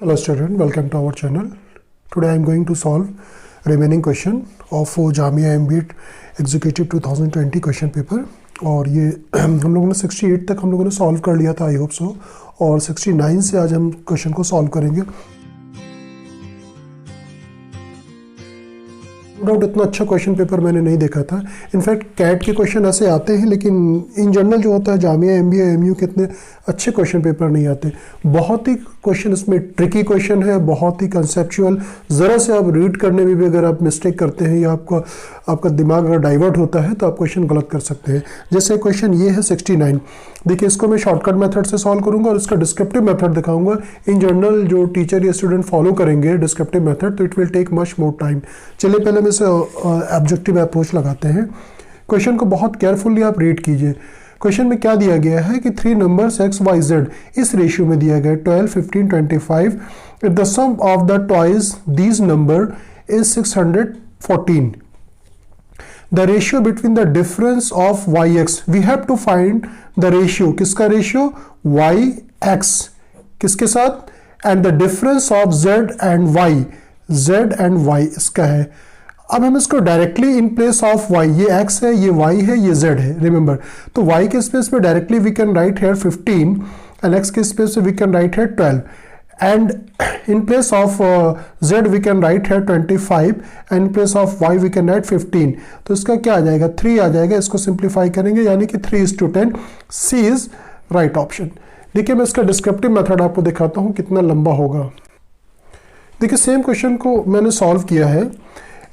Hello student, welcome to our channel. Today I am going to solve remaining question of Jamia MBA Executive 2020 question paper. और ये हम लोगों ने 68 तक हम लोगों ने सॉल्व कर लिया था, आई होप सो। और 69 से आज हम क्वेश्चन को सॉल्व करेंगे। नो डाउट इतना अच्छा क्वेश्चन पेपर मैंने नहीं देखा था। इनफैक्ट कैट के क्वेश्चन ऐसे आते हैं, लेकिन इन जनरल जो होता है जामिया एमबीए एमयू के इतने अच्छे क्वेश्चन पेपर नहीं आते। बहुत ही क्वेश्चन इसमें ट्रिकी क्वेश्चन है, बहुत ही कंसेप्चुअल। ज़रा से आप रीड करने में भी अगर आप मिस्टेक करते हैं या आपका दिमाग अगर डाइवर्ट होता है तो आप क्वेश्चन गलत कर सकते हैं। जैसे क्वेश्चन ये है 69। देखिए, इसको मैं शॉर्टकट मेथड से सॉल्व करूंगा और इसका डिस्क्रिप्टिव मेथड दिखाऊंगा। इन जनरल जो टीचर या स्टूडेंट फॉलो करेंगे डिस्क्रिप्टिव मेथड, तो it will take much more time. चलिए पहले हम इसे ऑब्जेक्टिव अप्रोच लगाते हैं। क्वेश्चन को बहुत केयरफुली आप रीड कीजिए। क्वेश्चन में क्या दिया गया है कि 3 नंबर्स x, y, z इस रेशियो में दिया गया है 12, 15, 25। If the sum of the toys these number is 614, the ratio between the difference of yx, we have to find the ratio. किसका रेशियो? yx किसके साथ? And the difference of z and y, z and y इसका है। अब हम इसको directly in place of y, ये x है, ये y है, ये z है, रिमेंबर। तो y के स्पेस पे directly we can write here 15 and x के स्पेस पे we can write here 12 and in place of z we can write here 25 and in place of y we can write 15। तो इसका क्या आ जाएगा? 3 आ जाएगा। इसको सिंप्लीफाई करेंगे यानी कि 3:10। C is right option. देखिए, मैं इसका डिस्क्रिप्टिव मेथड आपको दिखाता हूँ कितना लंबा होगा। देखिए, सेम क्वेश्चन को मैंने सॉल्व किया है।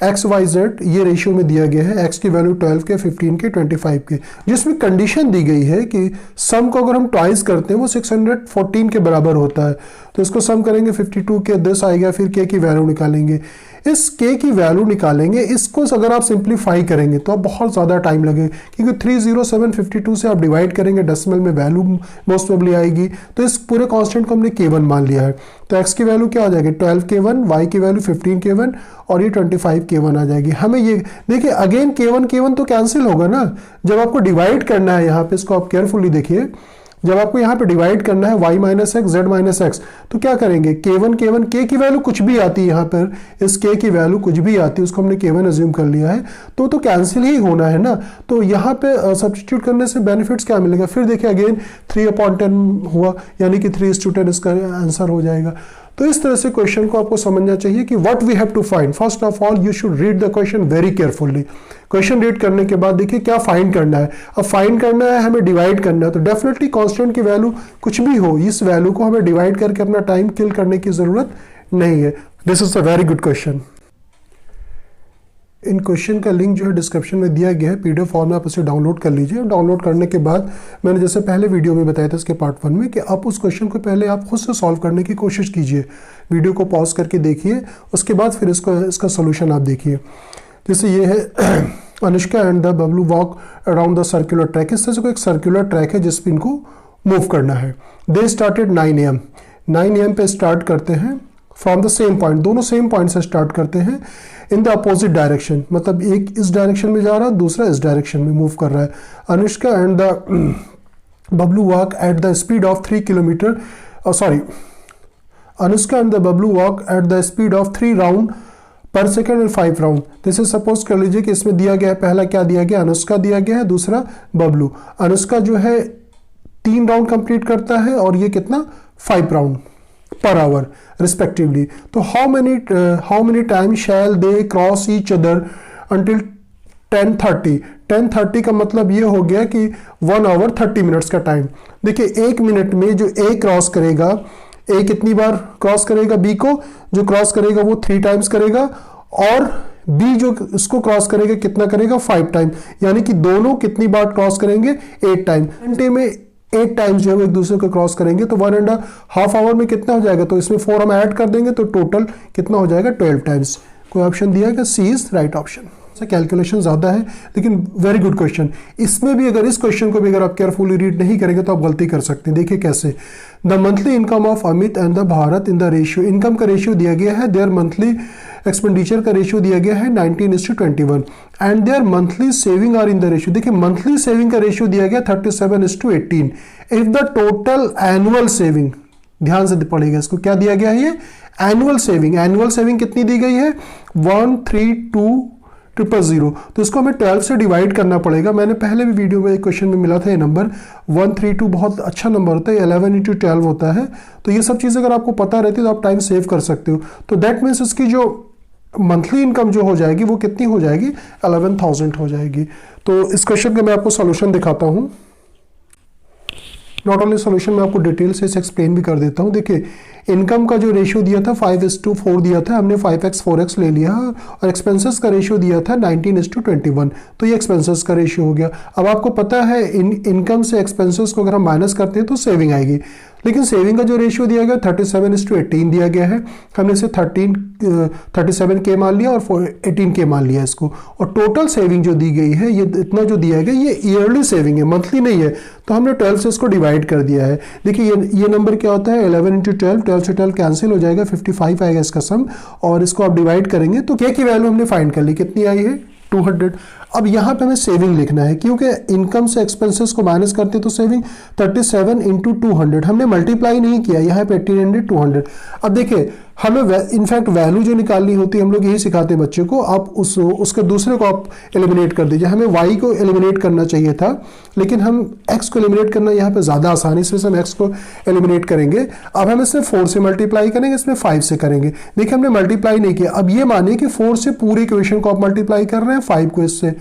एक्स वाई जेड ये रेशियो में दिया गया है। एक्स की वैल्यू 12 के, 15 के, 25 के, जिसमें कंडीशन दी गई है कि सम को अगर हम ट्वाइस करते हैं वो 614 के बराबर होता है। तो इसको सम करेंगे 52 के, 10 आएगा, फिर के की वैल्यू निकालेंगे। इस के की वैल्यू निकालेंगे, इसको अगर आप सिंप्लीफाई करेंगे तो आप बहुत ज़्यादा टाइम लगेगा, क्योंकि 30752 से आप डिवाइड करेंगे, डेसिमल में वैल्यू मोस्ट प्रोबेबली आएगी। तो इस पूरे कांस्टेंट को हमने k1 मान लिया है। तो x की वैल्यू क्या आ जाएगी? 12 k1, y की वैल्यू 15 k1 और ये 25 k1 आ जाएगी। हमें ये देखिए, अगेन k1 तो कैंसिल होगा ना। जब आपको डिवाइड करना है यहाँ पे, इसको आप केयरफुली देखिए, जब आपको यहाँ पे डिवाइड करना है y minus x, Z minus x, तो क्या करेंगे? k1 k की वैल्यू कुछ भी आती है यहाँ पर, इस k की वैल्यू कुछ भी आती है, उसको हमने k1 अज्यूम कर लिया है, तो कैंसिल ही होना है ना। तो यहाँ पे सब्स्टिट्यूट करने से बेनिफिट्स क्या मिलेगा? फिर देखिए, अगेन 3/10 हुआ, यानी कि 3:10 इसका आंसर हो जाएगा। तो इस तरह से क्वेश्चन को आपको समझना चाहिए कि what we have to find. First of all you should read the question very carefully. Question read करने के बाद देखिए क्या फाइंड करना है। अब फाइंड करना है, हमें डिवाइड करना है, तो डेफिनेटली कांस्टेंट की वैल्यू कुछ भी हो, इस वैल्यू को हमें डिवाइड करके अपना टाइम किल करने की जरूरत नहीं है। This is a very good question. In question का लिंक जो है डिस्क्रिप्शन में दिया गया है, पीडीएफ फॉर्म में आप उसे डाउनलोड कर लीजिए। डाउनलोड करने के बाद मैंने जैसे पहले वीडियो में बताया था इसके पार्ट 1 में, कि आप उस क्वेश्चन को पहले आप खुद से सॉल्व करने की कोशिश कीजिए। वीडियो को पॉज करके देखिए, उसके बाद फिर इसका सोल्यूशन आप देखिए। जैसे ये है Anushka and the Bablu walk around the circular track. इस तरह से कोई एक सर्कुलर ट्रैक है जिस पर इनको मूव करना है। They started 9 AM। 9 AM पे स्टार्ट करते हैं फ्रॉम द सेम पॉइंट, दोनों सेम पॉइंट से स्टार्ट करते हैं इन द अपोजिट डायरेक्शन, मतलब एक इस डायरेक्शन में जा रहा है, दूसरा इस डायरेक्शन में मूव कर रहा है। Anushka and the Bablu walk at the speed of 3 kilometre, Anushka and the Bablu walk at the speed of 3 round पर सेकेंड एंड 5 राउंड। जैसे सपोज कर लीजिए कि इसमें दिया गया है, पहला क्या दिया गया? अनुष्का दिया गया है, दूसरा बबलू। अनुष्का जो है 3 राउंड कंप्लीट करता है और ये कितना? 5 राउंड पर आवर रिस्पेक्टिवली। तो how many time shall they cross each other until 10:30। 10:30 का मतलब ये हो गया कि 1 आवर 30 मिनट्स का टाइम। देखिए, 1 मिनट में जो ए क्रॉस करेगा, ए कितनी बार क्रॉस करेगा? बी को जो क्रॉस करेगा वो 3 टाइम्स करेगा, और बी जो इसको क्रॉस करेगा कितना करेगा? 5 टाइम। यानी कि दोनों कितनी बार क्रॉस करेंगे? 8 टाइम। घंटे में 8 टाइम्स जो है वो एक दूसरे को क्रॉस करेंगे, तो 1.5 आवर में कितना हो जाएगा? तो इसमें 4 हम ऐड कर देंगे, तो टोटल कितना हो जाएगा? 12 टाइम्स। कोई ऑप्शन दिया है? सी इज राइट ऑप्शन। कैलकुलेशन ज्यादा है, लेकिन वेरी गुड क्वेश्चन। इसमें भी अगर इस क्वेश्चन को भी अगर आप केयरफुली रीड नहीं करेंगे तो आप गलती कर सकते हैं। देखिए कैसे। The monthly income of Amit and the Bharat in the ratio, income का रेशियो दिया गया है, देयर मंथली एक्सपेंडिचर का रेशियो दिया गया है 19:21 and their monthly saving are in the ratio. देखिए मंथली सेविंग का रेशियो दिया गया 37:18। If the total annual saving ध्यान से पढ़ेगा इसको। क्या दिया गया है ये? Annual saving. एनुअल सेविंग कितनी दी गई है? 132,000। तो इसको हमें 12 से डिवाइड करना पड़ेगा। मैंने पहले भी वीडियो में एक क्वेश्चन में मिला था ये नंबर 132, बहुत अच्छा नंबर होता है, 11 × 12 होता है। तो ये सब चीज़ अगर आपको पता रहती है तो आप टाइम सेव कर सकते हो। तो दैट मीन्स इसकी जो मंथली इनकम जो हो जाएगी वो कितनी हो जाएगी? 11,000 हो जाएगी। तो इस क्वेश्चन का मैं आपको सॉल्यूशन दिखाता हूँ। नॉट ओनली सॉल्यूशन, मैं आपको डिटेल से इसे एक्सप्लेन भी कर देता हूँ। देखिए इनकम का जो रेशियो दिया था 5:4 दिया था, हमने 5x 4x ले लिया, और एक्सपेंसेस का रेशियो दिया था 19:21। तो ये एक्सपेंसेस का रेशियो हो गया। अब आपको पता है इनकम से एक्सपेंसेस को अगर हम माइनस करते हैं तो सेविंग आएगी, लेकिन सेविंग का जो रेशियो दिया गया 37:18 दिया गया है। हमने इसे 37K मान लिया और 18K मान लिया इसको, और टोटल सेविंग जो दी गई है, ये इतना जो दिया गया ये ईयरली सेविंग है, मंथली नहीं है। तो हमने 12 से इसको डिवाइड कर दिया है। देखिए ये नंबर क्या होता है? 11 × 12, 12 से 12 कैंसिल हो जाएगा, 55 आएगा इसका सम, और इसको आप डिवाइड करेंगे तो K की वैल्यू हमने फाइंड कर ली, कितनी आई है? 200। अब यहाँ पे हमें सेविंग लिखना है, क्योंकि इनकम से एक्सपेंसेस को माइनस करते हैं तो सेविंग 37 × 200, हमने मल्टीप्लाई नहीं किया यहाँ पे 1800 200। अब देखिए हमें इनफैक्ट वैल्यू जो निकालनी होती है, हम लोग यही सिखाते हैं बच्चे को, आप उसके दूसरे को आप एलिमिनेट कर दीजिए। हमें y को एलिमिनेट करना चाहिए था, लेकिन हम x को एलिमिनेट करना यहाँ पे ज़्यादा आसान है, इसमें से हम x को एलिमिनेट करेंगे। अब हम इसमें 4 से मल्टीप्लाई करेंगे, इसमें 5 से करेंगे। देखिए हमने मल्टीप्लाई नहीं किया। अब ये मानिए कि 4 से पूरे इक्वेशन को आप मल्टीप्लाई कर रहे हैं, 5 को इससे।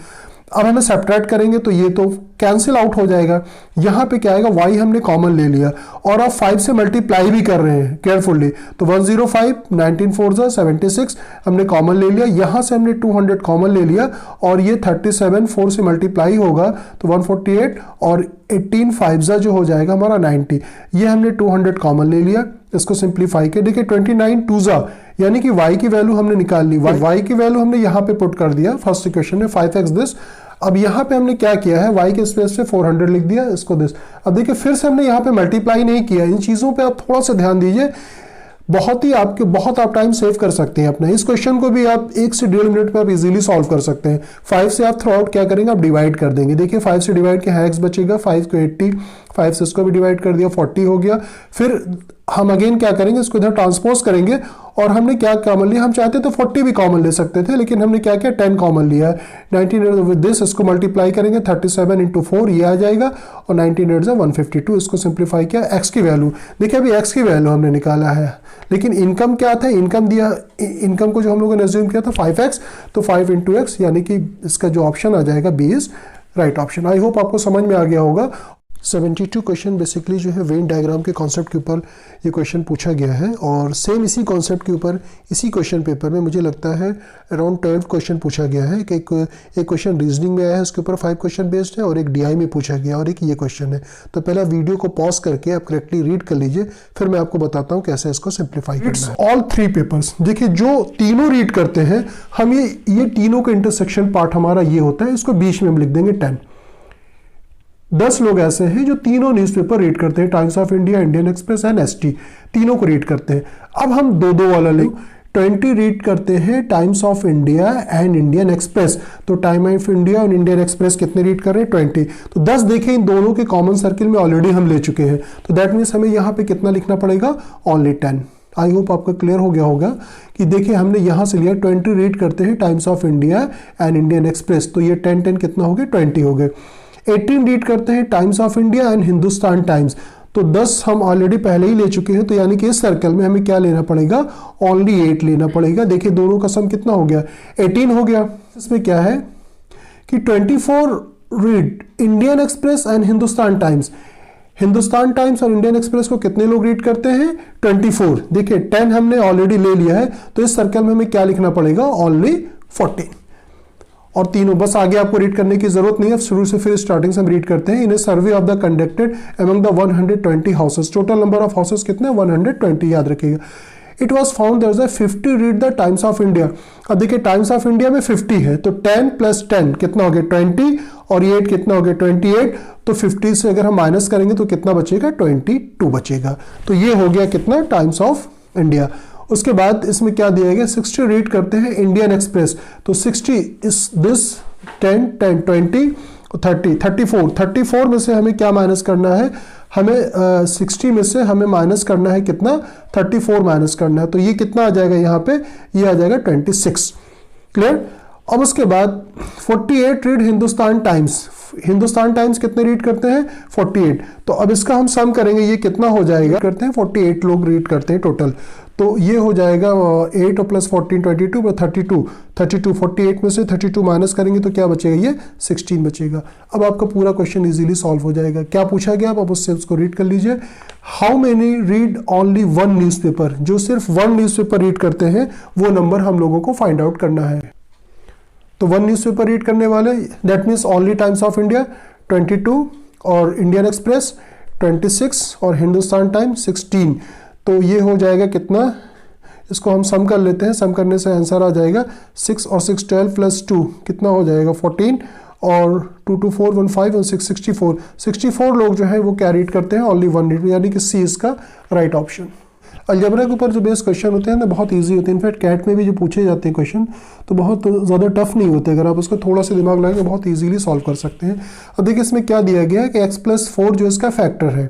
अब हमें सब्ट्रैक्ट करेंगे तो ये तो कैंसिल आउट हो जाएगा। यहाँ पे क्या आएगा? y हमने कॉमन ले लिया, और आप 5 से मल्टीप्लाई भी कर रहे हैं केयरफुली, तो 105, 19 4 76 हमने कॉमन ले लिया। यहाँ से हमने 200 कॉमन ले लिया, और ये 37 4 से मल्टीप्लाई होगा तो 148, और 18 5 जो हो जाएगा हमारा 90। ये हमने 200 कॉमन ले लिया, इसको सिंप्लीफाई किया। देखिए 29 2 यानी कि y की वैल्यू हमने निकाल ली। y की वैल्यू हमने यहाँ पे पुट कर दिया फर्स्ट इक्वेशन में, 5x दिस। अब यहाँ पे हमने क्या किया है? y के स्पेस पे 400 लिख दिया, इसको दिस। अब देखिए फिर से हमने यहाँ पे मल्टीप्लाई नहीं किया। इन चीज़ों पे आप थोड़ा सा ध्यान दीजिए, बहुत आप टाइम सेव कर सकते हैं अपना। इस क्वेश्चन को भी आप 1 से 1.5 मिनट में आप इजीली सॉल्व कर सकते हैं। 5 से आप थ्रू आउट क्या करेंगे? आप डिवाइड कर देंगे। देखिए 5 से डिवाइड किया, x बचेगा, 5 को 80, 5 से इसको भी डिवाइड कर दिया, 40 हो गया। फिर हम अगेन क्या करेंगे? इसको इधर ट्रांसपोज करेंगे, और हमने क्या कॉमन लिया? हम चाहते तो 40 भी कॉमन ले सकते थे, लेकिन हमने क्या किया? 10 कॉमन लिया। 19 विद दिस, इसको मल्टीप्लाई करेंगे, 37 × 4 ये आ जाएगा, और 19 152, इसको सिंप्लीफाई किया। x की वैल्यू देखिए, अभी x की वैल्यू हमने निकाला है, लेकिन इनकम क्या था? इनकम को जो हम लोगों ने अज्यूम किया था 5x, तो 5 × x, यानी कि इसका जो ऑप्शन आ जाएगा B is right option. I hope आपको समझ में आ गया होगा। 72 क्वेश्चन बेसिकली जो है वेन डायग्राम के कॉन्सेप्ट के ऊपर ये क्वेश्चन पूछा गया है, और सेम इसी कॉन्सेप्ट के ऊपर इसी क्वेश्चन पेपर में मुझे लगता है अराउंड 12 क्वेश्चन पूछा गया है। कि एक क्वेश्चन रीजनिंग में आया है, उसके ऊपर 5 क्वेश्चन बेस्ड है, और एक DI में पूछा गया, और एक ये क्वेश्चन है। तो पहला वीडियो को पॉज करके आप करेक्टली रीड कर लीजिए, फिर मैं आपको बताता हूँ कैसे इसको सिंप्लीफाई करना है। ऑल 3 पेपर्स, देखिए जो तीनों रीड करते हैं हम, ये तीनों का इंटरसेक्शन पार्ट हमारा ये होता है, इसको बीच में हम लिख देंगे 10। 10 लोग ऐसे हैं जो तीनों न्यूज़पेपर रीड करते हैं, times of India, Indian express and ST, तीनों को रीड करते हैं। अब हम 2-2 वाला लें। 20 रीड करते हैं times of India and Indian express, तो टाइम ऑफ इंडिया और इंडियन एक्सप्रेस कितने रीड कर रहे हैं? 20। तो 10 देखें, इन दोनों के कॉमन सर्किल में ऑलरेडी हम ले चुके हैं, तो दैट मीन्स हमें यहाँ पे कितना लिखना पड़ेगा? ओनली 10। आई होप आपका क्लियर हो गया होगा कि देखिए हमने यहाँ से लिया 20 रीड करते हैं times of India and Indian express, तो ये 10 कितना हो गए? 20 हो गए। 18 रीड करते हैं times of India and Hindustan times, तो 10 हम ऑलरेडी पहले ही ले चुके हैं, तो यानी कि इस सर्कल में हमें क्या लेना पड़ेगा? ओनली 8 लेना पड़ेगा। देखिए दोनों का सम कितना हो गया? 18 हो गया। इसमें क्या है कि 24 read Indian express and Hindustan times. Hindustan times और इंडियन एक्सप्रेस को कितने लोग रीड करते हैं? 24। देखिए 10 हमने ऑलरेडी ले लिया है, तो इस सर्कल में हमें क्या लिखना पड़ेगा? ओनली 14। और तीनों बस आगे आपको रीड करने की जरूरत नहीं है, शुरू से फिर स्टार्टिंग से हम रीड करते हैं। In survey of the conducted among the 120 houses, total number of houses कितने? 120, याद रखिएगा। It was found there is 50 read the Times of India. अब देखिए टाइम्स ऑफ इंडिया में 50 है, तो 10 + 10 कितना हो गया? 20, और ये 8 कितना हो गया? 28। तो 50 से अगर हम माइनस करेंगे तो कितना बचेगा? 22 बचेगा। तो ये हो गया कितना? Times of India. उसके बाद इसमें क्या दिया गया? 60 रीड करते हैं इंडियन एक्सप्रेस, तो 60 इस दिस 10 10 20 30 34 में से हमें क्या माइनस करना है? हमें 60 में से हमें माइनस करना है कितना, 34 माइनस करना है, तो ये कितना आ जाएगा यहाँ पे, ये आ जाएगा 26। क्लियर। अब उसके बाद 48 read Hindustan times. Hindustan times कितने रीड करते हैं, 48। तो अब इसका हम सम करेंगे, ये कितना हो जाएगा, करते हैं 48 लोग रीड करते हैं टोटल, तो ये हो जाएगा 8 प्लस 14 22 पर 32 48 में से 32 माइनस करेंगे तो क्या बचेगा, ये 16 बचेगा। अब आपका पूरा क्वेश्चन इजीली सॉल्व हो जाएगा। क्या पूछा गया आप अब उससे उसको रीड कर लीजिए। How many read only one newspaper. जो सिर्फ वन न्यूज़पेपर रीड करते हैं वो नंबर हम लोगों को फाइंड आउट करना है। तो वन न्यूज़पेपर रीड करने वाले, that means only times of India 22 और इंडियन एक्सप्रेस 26 और हिंदुस्तान टाइम्स 16। तो ये हो जाएगा कितना, इसको हम सम कर लेते हैं, सम करने से आंसर आ जाएगा 6 और 6 12 प्लस 2 कितना हो जाएगा 14 और 2 2 4 1 5 और 6 64 लोग जो है वो क्या रीड करते हैं, ओनली वन रीड, यानी कि सी इसका राइट ऑप्शन। अलजेब्रा के ऊपर जो बेस क्वेश्चन होते हैं ना बहुत इजी होते हैं, इनफैक्ट कैट में भी जो पूछे जाते हैं क्वेश्चन तो बहुत ज़्यादा टफ नहीं होते, अगर आप उसको थोड़ा सा दिमाग लगाएंगे बहुत इजीली सॉल्व कर सकते हैं। अब देखिए इसमें क्या दिया गया है कि x+4 जो इसका फैक्टर है,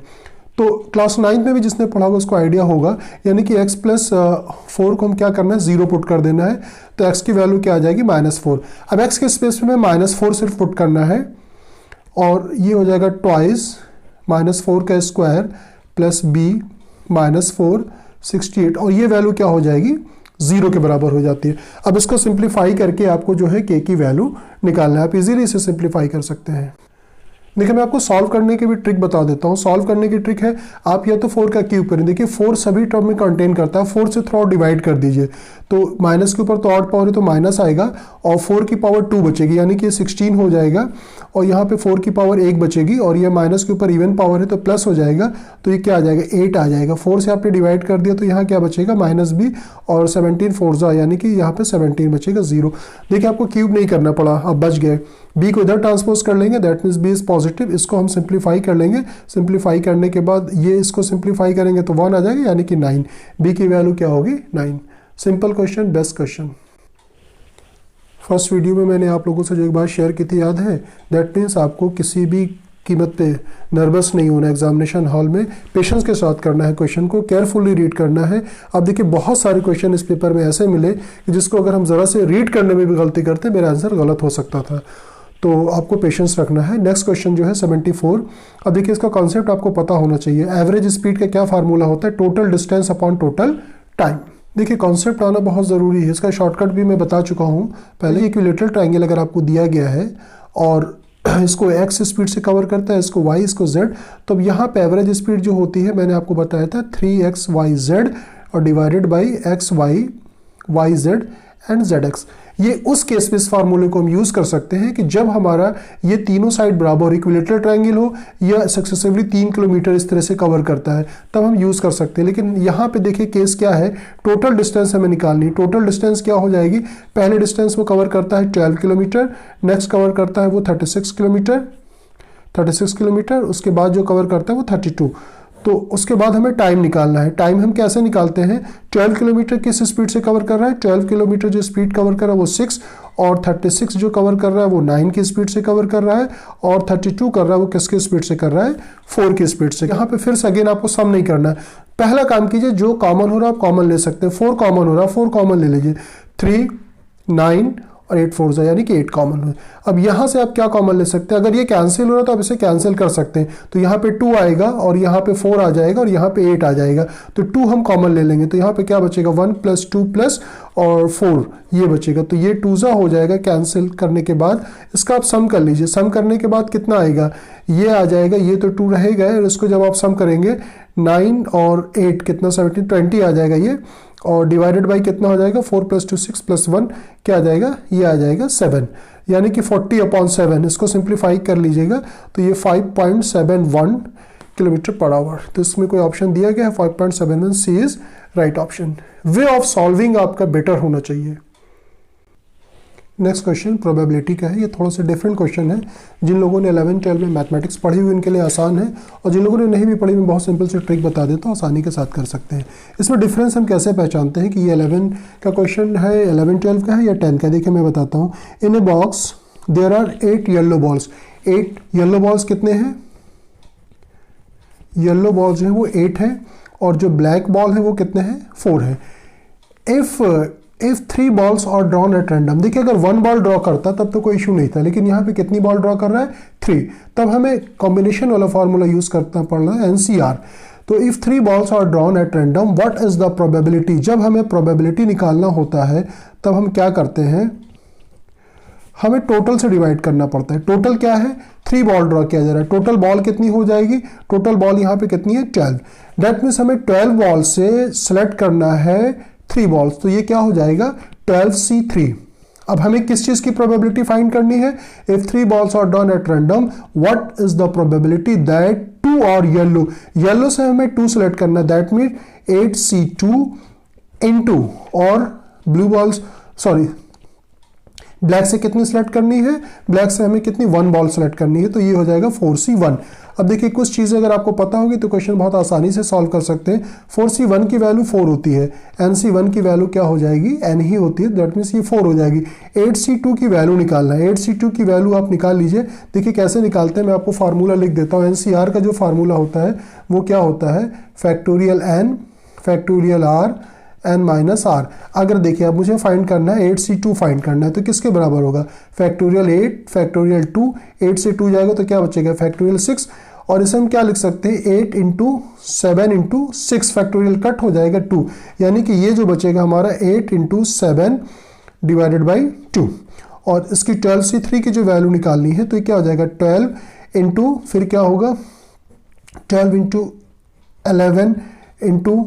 तो क्लास 9 में भी जिसने पढ़ा होगा उसको आइडिया होगा, यानी कि x+4 को हम क्या करना है, 0 पुट कर देना है, तो x की वैल्यू क्या आ जाएगी -4। अब x के स्पेस में -4 सिर्फ पुट करना है और ये हो जाएगा ट्वाइस -4 का स्क्वायर प्लस b -4 68 और ये वैल्यू क्या हो जाएगी, 0 के बराबर हो जाती है। अब इसको सिंप्लीफाई करके आपको जो है k की वैल्यू निकालना है, आप इजीली इसे सिंप्लीफाई कर सकते हैं। देखिए मैं आपको सॉल्व करने की भी ट्रिक बता देता हूँ। सॉल्व करने की ट्रिक है, आप या तो 4 का क्यूब करें, देखिए 4 सभी टर्म में कंटेन करता है, 4 से थ्रू आउट डिवाइड कर दीजिए, तो माइनस के ऊपर तो ऑड पावर है तो माइनस आएगा और 4 की पावर 2 बचेगी, यानी कि 16 हो जाएगा और यहाँ पे 4 की पावर 1 बचेगी और ये माइनस के ऊपर इवन पावर है तो प्लस हो जाएगा, तो ये क्या आ जाएगा 8 आ जाएगा। 4 से आपने डिवाइड कर दिया तो यहाँ क्या बचेगा -b और 17 4 यानी कि यहाँ पे 17 बचेगा 0। देखिए आपको क्यूब नहीं करना पड़ा, अब बच गए। b को इधर ट्रांसपोज कर लेंगे, that means b is positive, इसको हम सिंप्लीफाई कर लेंगे, सिंप्लीफाई करने के बाद ये इसको सिंप्लीफाई करेंगे तो 1 आ जाएगा, यानी कि 9। b की वैल्यू क्या होगी 9। Simple question, best question. First video में मैंने आप लोगों से जो एक बात शेयर की थी याद है, दैट मीन्स आपको किसी भी कीमत पे नर्वस नहीं होना, एग्जामिनेशन हॉल में पेशेंस के साथ करना है, क्वेश्चन को केयरफुली रीड करना है। अब देखिए बहुत सारे क्वेश्चन इस पेपर में ऐसे मिले कि जिसको अगर हम ज़रा से रीड करने में भी गलती करते मेरा आंसर गलत हो सकता था, तो आपको पेशेंस रखना है। नेक्स्ट क्वेश्चन जो है 74। अब देखिए इसका कॉन्सेप्ट आपको पता होना चाहिए। एवरेज स्पीड का क्या फार्मूला होता है, total distance upon total time. देखिए कॉन्सेप्ट आना बहुत ज़रूरी है, इसका शॉर्टकट भी मैं बता चुका हूँ पहले। इक्विलेटरल ट्रायंगल अगर आपको दिया गया है और इसको x स्पीड से कवर करता है, इसको y, इसको z, तो अब यहाँ पे एवरेज स्पीड जो होती है मैंने आपको बताया था 3xyz और divided by xy yz and zx। ये उस केस में इस फार्मूले को हम यूज़ कर सकते हैं कि जब हमारा ये तीनों साइड बराबर इक्विलेटरल ट्रायंगल हो या सक्सेसिवली 3 किलोमीटर इस तरह से कवर करता है, तब हम यूज़ कर सकते हैं। लेकिन यहाँ पे देखिए केस क्या है, टोटल डिस्टेंस हमें निकालनी। टोटल डिस्टेंस क्या हो जाएगी, पहले डिस्टेंस वो कवर करता है 12 किलोमीटर, नेक्स्ट कवर करता है वो 36 किलोमीटर, उसके बाद जो कवर करता है वो 32। तो उसके बाद हमें टाइम निकालना है। टाइम हम कैसे निकालते हैं, 12 किलोमीटर किस स्पीड से कवर कर रहा है, 12 किलोमीटर जो स्पीड कवर कर रहा है वो 6 और 36 जो कवर कर रहा है वो 9 की स्पीड से कवर कर रहा है और 32 कर रहा है वो किसकी स्पीड से कर रहा है, 4 की स्पीड से। यहाँ पे फिर से अगेन आपको सम नहीं करना है, पहला काम कीजिए जो कॉमन हो रहा है आप कॉमन ले सकते हैं। 4 कॉमन हो रहा है, 4 कॉमन ले लीजिए, 3 9 और 8 4 यानी कि 8 कॉमन हो। अब यहाँ से आप क्या कॉमन ले सकते हैं, अगर ये कैंसिल हो रहा है तो आप इसे कैंसिल कर सकते हैं, तो यहाँ पे 2 आएगा और यहाँ पे 4 आ जाएगा और यहाँ पे 8 आ जाएगा, तो 2 हम कॉमन ले लेंगे, तो यहाँ पे क्या बचेगा 1 + 2 + और 4 ये बचेगा, तो ये 2 हो जाएगा। कैंसिल करने के बाद इसका आप सम कर लीजिए, सम करने के बाद कितना आएगा, ये आ जाएगा, ये तो 2 रहेगा और इसको जब आप सम करेंगे 9 और 8 कितना 17 20 आ जाएगा ये, और डिवाइडेड बाई कितना हो जाएगा 4 + 2 6 + 1 क्या आ जाएगा, ये आ जाएगा 7, यानी कि 40/7। इसको सिंप्लीफाई कर लीजिएगा तो ये 5.71 किलोमीटर पर आवर। तो इसमें कोई ऑप्शन दिया गया है 5.71, C is right option. Way of solving आपका बेटर होना चाहिए। नेक्स्ट क्वेश्चन प्रोबेबिलिटी का है, ये थोड़ा सा डिफरेंट क्वेश्चन है। जिन लोगों ने 11 12 में मैथमेटिक्स पढ़ी हुई उनके लिए आसान है, और जिन लोगों ने नहीं भी पढ़ी मैं बहुत सिंपल से ट्रिक बता देता हूँ, आसानी के साथ कर सकते हैं। इसमें डिफरेंस हम कैसे पहचानते हैं कि ये 11 का क्वेश्चन है, 11 12 का है या 10 का। देखिए मैं बताता हूँ। In a box there are 8 yellow balls. 8 yellow balls कितने हैं, येलो बॉल्स हैं वो 8 हैं और जो ब्लैक बॉल है वो कितने हैं 4 है। If 3 balls are drawn at random, देखिए अगर 1 बॉल ड्रॉ करता तब तो कोई इशू नहीं था, लेकिन यहाँ पे कितनी बॉल ड्रॉ कर रहा है 3, तब हमें कॉम्बिनेशन वाला फॉर्मूला यूज करना पड़ रहा है NCR। तो if 3 balls are drawn at random what is the probability, जब हमें प्रोबेबिलिटी निकालना होता है तब हम क्या करते हैं, हमें टोटल से डिवाइड करना पड़ता है। टोटल क्या है, 3 बॉल ड्रॉ किया जा रहा है, टोटल बॉल कितनी हो जाएगी, टोटल बॉल यहाँ पे कितनी है 12, दैट मीन्स हमें 12 बॉल से सेलेक्ट करना है 3 बॉल्स, तो ये क्या हो जाएगा 12C3। अब हमें किस चीज की प्रोबेबिलिटी फाइंड करनी है, if 3 balls are drawn at random what is the probability that 2 और येलो से हमें 2 सेलेक्ट करना है, दैट मीन 8C2 इनटू, और ब्लू बॉल्स सॉरी ब्लैक से कितनी सेलेक्ट करनी है, ब्लैक से हमें कितनी 1 बॉल सेलेक्ट करनी है, तो ये हो जाएगा 4C1। अब देखिए कुछ चीजें अगर आपको पता होगी तो क्वेश्चन बहुत आसानी से सॉल्व कर सकते हैं। 4C1 की वैल्यू 4 होती है, NC1 की वैल्यू क्या हो जाएगी N ही होती है, दैट मीन्स ये 4 हो जाएगी। 8C2 की वैल्यू निकालना है, 8C2 की वैल्यू आप निकाल लीजिए। देखिए कैसे निकालते हैं, मैं आपको फार्मूला लिख देता हूँ। NCR का जो फार्मूला होता है वो क्या होता है, factorial N factorial R n minus R. अगर देखिए अब मुझे फाइंड करना है 8C2 फाइंड करना है, तो किसके बराबर होगा, फैक्टोरियल 8 फैक्टोरियल 2, 8 से 2 जाएगा तो क्या बचेगा फैक्टोरियल 6, और इसे हम क्या लिख सकते हैं 8 इंटू 7 इंटू 6, फैक्टोरियल कट हो जाएगा 2, यानी कि ये जो बचेगा हमारा 8 इंटू 7 डिवाइडेड बाई 2, और इसकी 12C3 की जो वैल्यू निकालनी है तो ये क्या हो जाएगा 12 इंटू फिर क्या होगा 12 इंटू 11 इंटू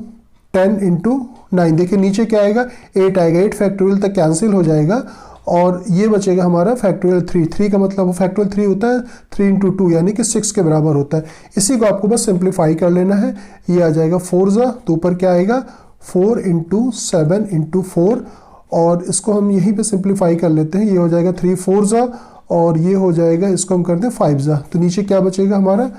10 इंटू 9, देखिए नीचे क्या आएगा 8 आएगा, 8 फैक्टोरियल तक कैंसिल हो जाएगा और ये बचेगा हमारा फैक्टोरियल 3 का मतलब फैक्टोरियल 3 होता है 3 इंटू 2 यानी कि 6 के बराबर होता है। इसी को आपको बस सिंप्लीफाई कर लेना है, ये आ जाएगा 4 तो ऊपर क्या आएगा 4 इंटू 7 इंटू 4, और इसको हम यहीं पे सिंप्लीफाई कर लेते हैं, ये हो जाएगा 3 4 और ये हो जाएगा, इसको हम कर दें 5 तो नीचे क्या बचेगा हमारा,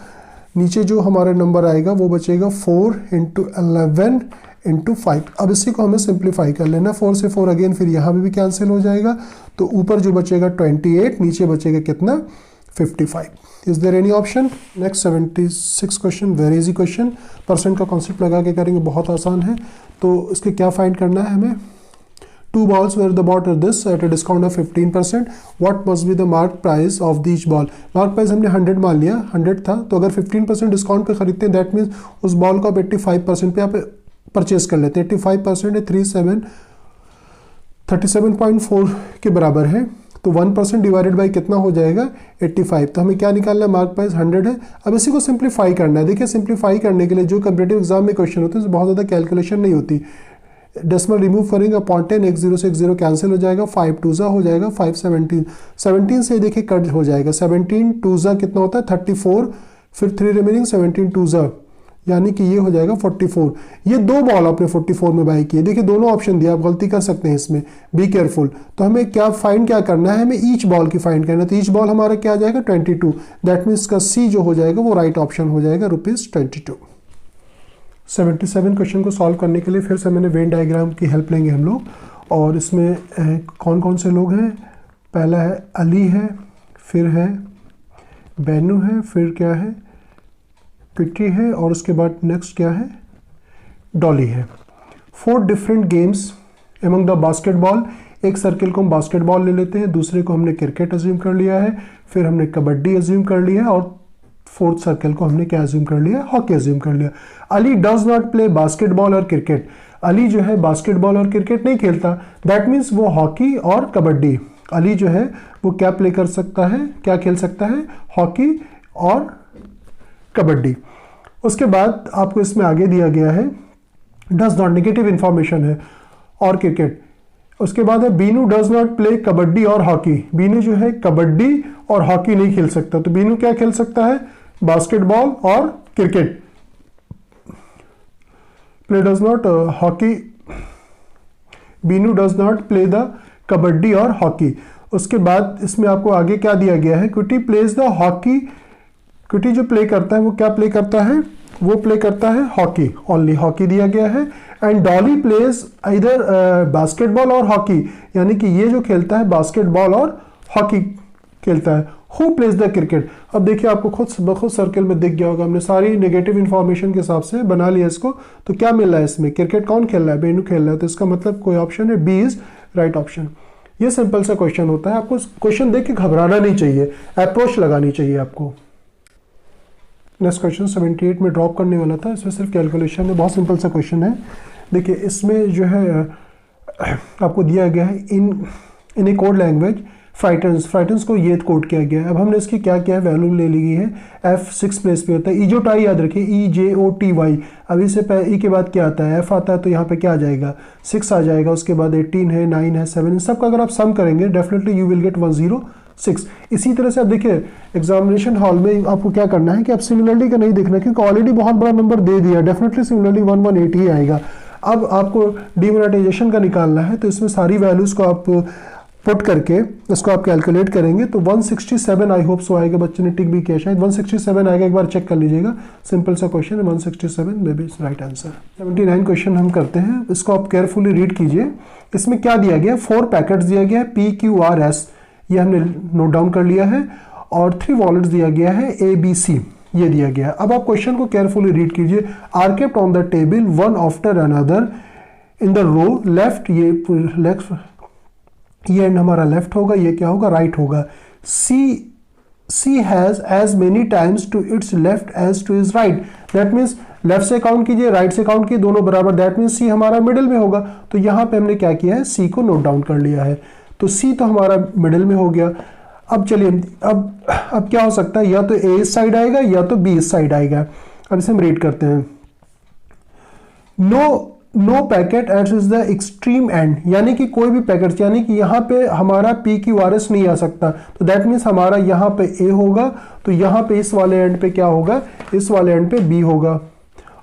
नीचे जो हमारा नंबर आएगा वो बचेगा 4 इंटू 11 इंटू 5। अब इसी को हमें सिंप्लीफाई कर लेना, 4 से 4 अगेन फिर यहाँ भी कैंसिल हो जाएगा, तो ऊपर जो बचेगा 28, नीचे बचेगा कितना 55। Is there any option. Next 76 question, very easy question, percent का कॉन्सेप्ट लगा के करेंगे, बहुत आसान है। तो इसके क्या फाइंड करना है हमें, 2 balls were the bought at this at a discount of 15%. What must be the mark price of each ball? Mark price हमने 100 मान लिया, 100 था, तो अगर 15% डिस्काउंट पे खरीदते हैं दैट मीन्स उस बॉल को आप 85% पे आप परचेज कर लेते हैं। 85% है 37.4 के बराबर है, तो 1% डिवाइडेड बाई कितना हो जाएगा 85। तो हमें क्या निकालना है, मार्क प्राइस 100 है। अब इसी को सिंप्लीफाई करना है। देखिए सिंप्लीफाई करने के लिए जो कॉम्पिटिटिव एग्जाम में क्वेश्चन होते हैं बहुत ज़्यादा कैलकुलेशन नहीं होती, डेसिमल रिमूव करेंगे, 0.10 एक 0 से एक 0 कैंसिल हो जाएगा, 5 2 हो जाएगा 5 17, 17 से देखिए कट हो जाएगा, 17 2 कितना होता है 34, फिर 3 रिमेनिंग 17 2 यानी कि ये हो जाएगा 44। ये 2 बॉल आपने 44 में बाई किए, देखिए दोनों ऑप्शन दिया, आप गलती कर सकते हैं इसमें, बी केयरफुल। तो हमें क्या फाइंड क्या करना है, हमें ईच बॉल की फाइंड करना है, तो ईच बॉल हमारा क्या आ जाएगा 22, दैट मीन्स का सी जो हो जाएगा वो राइट ऑप्शन हो जाएगा ₹22। 77 क्वेश्चन को सॉल्व करने के लिए फिर से मैंने वेन डायग्राम की हेल्प लेंगे हम लोग, और इसमें कौन कौन से लोग हैं, पहला है अली है, फिर है बैनू है, फिर क्या है पिटी है, और उसके बाद नेक्स्ट क्या है डॉली है। 4 different games among the basketball, एक सर्किल को हम बास्केटबॉल ले लेते हैं, दूसरे को हमने क्रिकेट अज्यूम कर लिया है, फिर हमने कबड्डी अज्यूम कर लिया है, और 4th सर्कल को हमने क्या अज्यूम कर लिया, हॉकी अज्यूम कर लिया। Ali does not play basketball और क्रिकेट, अली जो है बास्केटबॉल और क्रिकेट नहीं खेलता, दैट मीन्स वो हॉकी और कबड्डी, अली जो है वो क्या प्ले कर सकता है, क्या खेल सकता है, हॉकी और कबड्डी। उसके बाद आपको इसमें आगे दिया गया है डज नॉट, नेगेटिव इंफॉर्मेशन है, और क्रिकेट। उसके बाद है Binu does not play kabaddi और हॉकी, बीनू जो है कबड्डी और हॉकी नहीं खेल सकता, तो बीनू क्या खेल सकता है बास्केटबॉल और cricket. Play does not hockey, Binu does not play the kabaddi और हॉकी। उसके बाद इसमें आपको आगे क्या दिया गया है, क्विटी प्लेज द हॉकी, क्विटी जो प्ले करता है वो क्या प्ले करता है, वो प्ले करता है हॉकी, ओनली हॉकी दिया गया है। एंड डॉली प्लेज इधर बास्केटबॉल और हॉकी, यानी कि ये जो खेलता है बास्केटबॉल और हॉकी खेलता है, हु प्लेज द क्रिकेट। अब देखिए आपको खुद सर्कल में दिख गया होगा, हमने सारी नेगेटिव इंफॉर्मेशन के हिसाब से बना लिया इसको। तो क्या मिल रहा है इसमें, क्रिकेट कौन खेल रहा है, बेनू खेल रहा है, तो इसका मतलब कोई ऑप्शन है, बी इज राइट ऑप्शन। ये सिंपल सा क्वेश्चन होता है, आपको क्वेश्चन देख के घबराना नहीं चाहिए, अप्रोच लगानी चाहिए आपको। नेक्स्ट क्वेश्चन 78 में ड्रॉप करने वाला था, इसमें सिर्फ कैलकुलेशन है, बहुत सिंपल सा क्वेश्चन है। देखिए इसमें जो है आपको दिया गया है इन ए कोड लैंग्वेज फ्राइटन्स को ये कोड किया गया है। अब हमने इसकी क्या किया है, वैल्यू ले ली गई है, F6 प्लेस पे होता है, EJOTY याद रखिए, EJOTY। अब इससे ई के बाद क्या आता है, F आता है, तो यहाँ पे क्या आ जाएगा, 6 आ जाएगा, उसके बाद 18 है, 9 है, 7, इन सब का अगर आप सम करेंगे डेफिनेटली यू विल गेट 106। इसी तरह से आप देखिए एग्जामिनेशन हॉल में आपको क्या करना है कि आप सिमिलरिटी का नहीं देखना, क्योंकि ऑलरेडी बहुत बड़ा नंबर दे दिया, डेफिनेटली सिमिलरिटी 118 ही आएगा। अब आपको डिमोनेटाइजेशन का निकालना है, तो इसमें सारी वैल्यूज को आप पुट करके इसको आप कैलकुलेट करेंगे तो 167 आई होप सो आएगा। बच्चे ने टिक भी किया, शायद 167 आएगा, एक बार चेक कर लीजिएगा। सिंपल सा क्वेश्चन है, 167 may be right answer. 79 question हम करते हैं, इसको आप केयरफुली रीड कीजिए। इसमें क्या दिया गया, 4 पैकेट्स दिया गया है PQRS, ये हमने नोट डाउन कर लिया है, और 3 वॉलेट्स दिया गया है ABC, ये दिया गया है। अब आप क्वेश्चन को केयरफुली रीड कीजिए। Are kept on the table one after another in the row left, ये लेफ्ट, ये एंड हमारा लेफ्ट होगा, ये क्या होगा, राइट होगा। C has as many times to its left as to is right, that means left से count कीजिए, राइट से काउंट कीजिए, दोनों बराबर, दैट मीन्स सी हमारा मिडिल में होगा। तो यहाँ पे हमने क्या किया है, सी को नोट डाउन कर लिया है, तो सी तो हमारा मिडिल में हो गया। अब चलिए अब क्या हो सकता है, या तो ए इस साइड आएगा या तो बी इस साइड आएगा। अब इसे हम रीड करते हैं। No packet at is the extreme end, यानी कि कोई भी पैकेट, यानी कि यहाँ पे हमारा PQRS नहीं आ सकता, तो दैट मीन्स हमारा यहाँ पे ए होगा, तो यहाँ पे इस वाले एंड पे क्या होगा, इस वाले एंड पे बी होगा।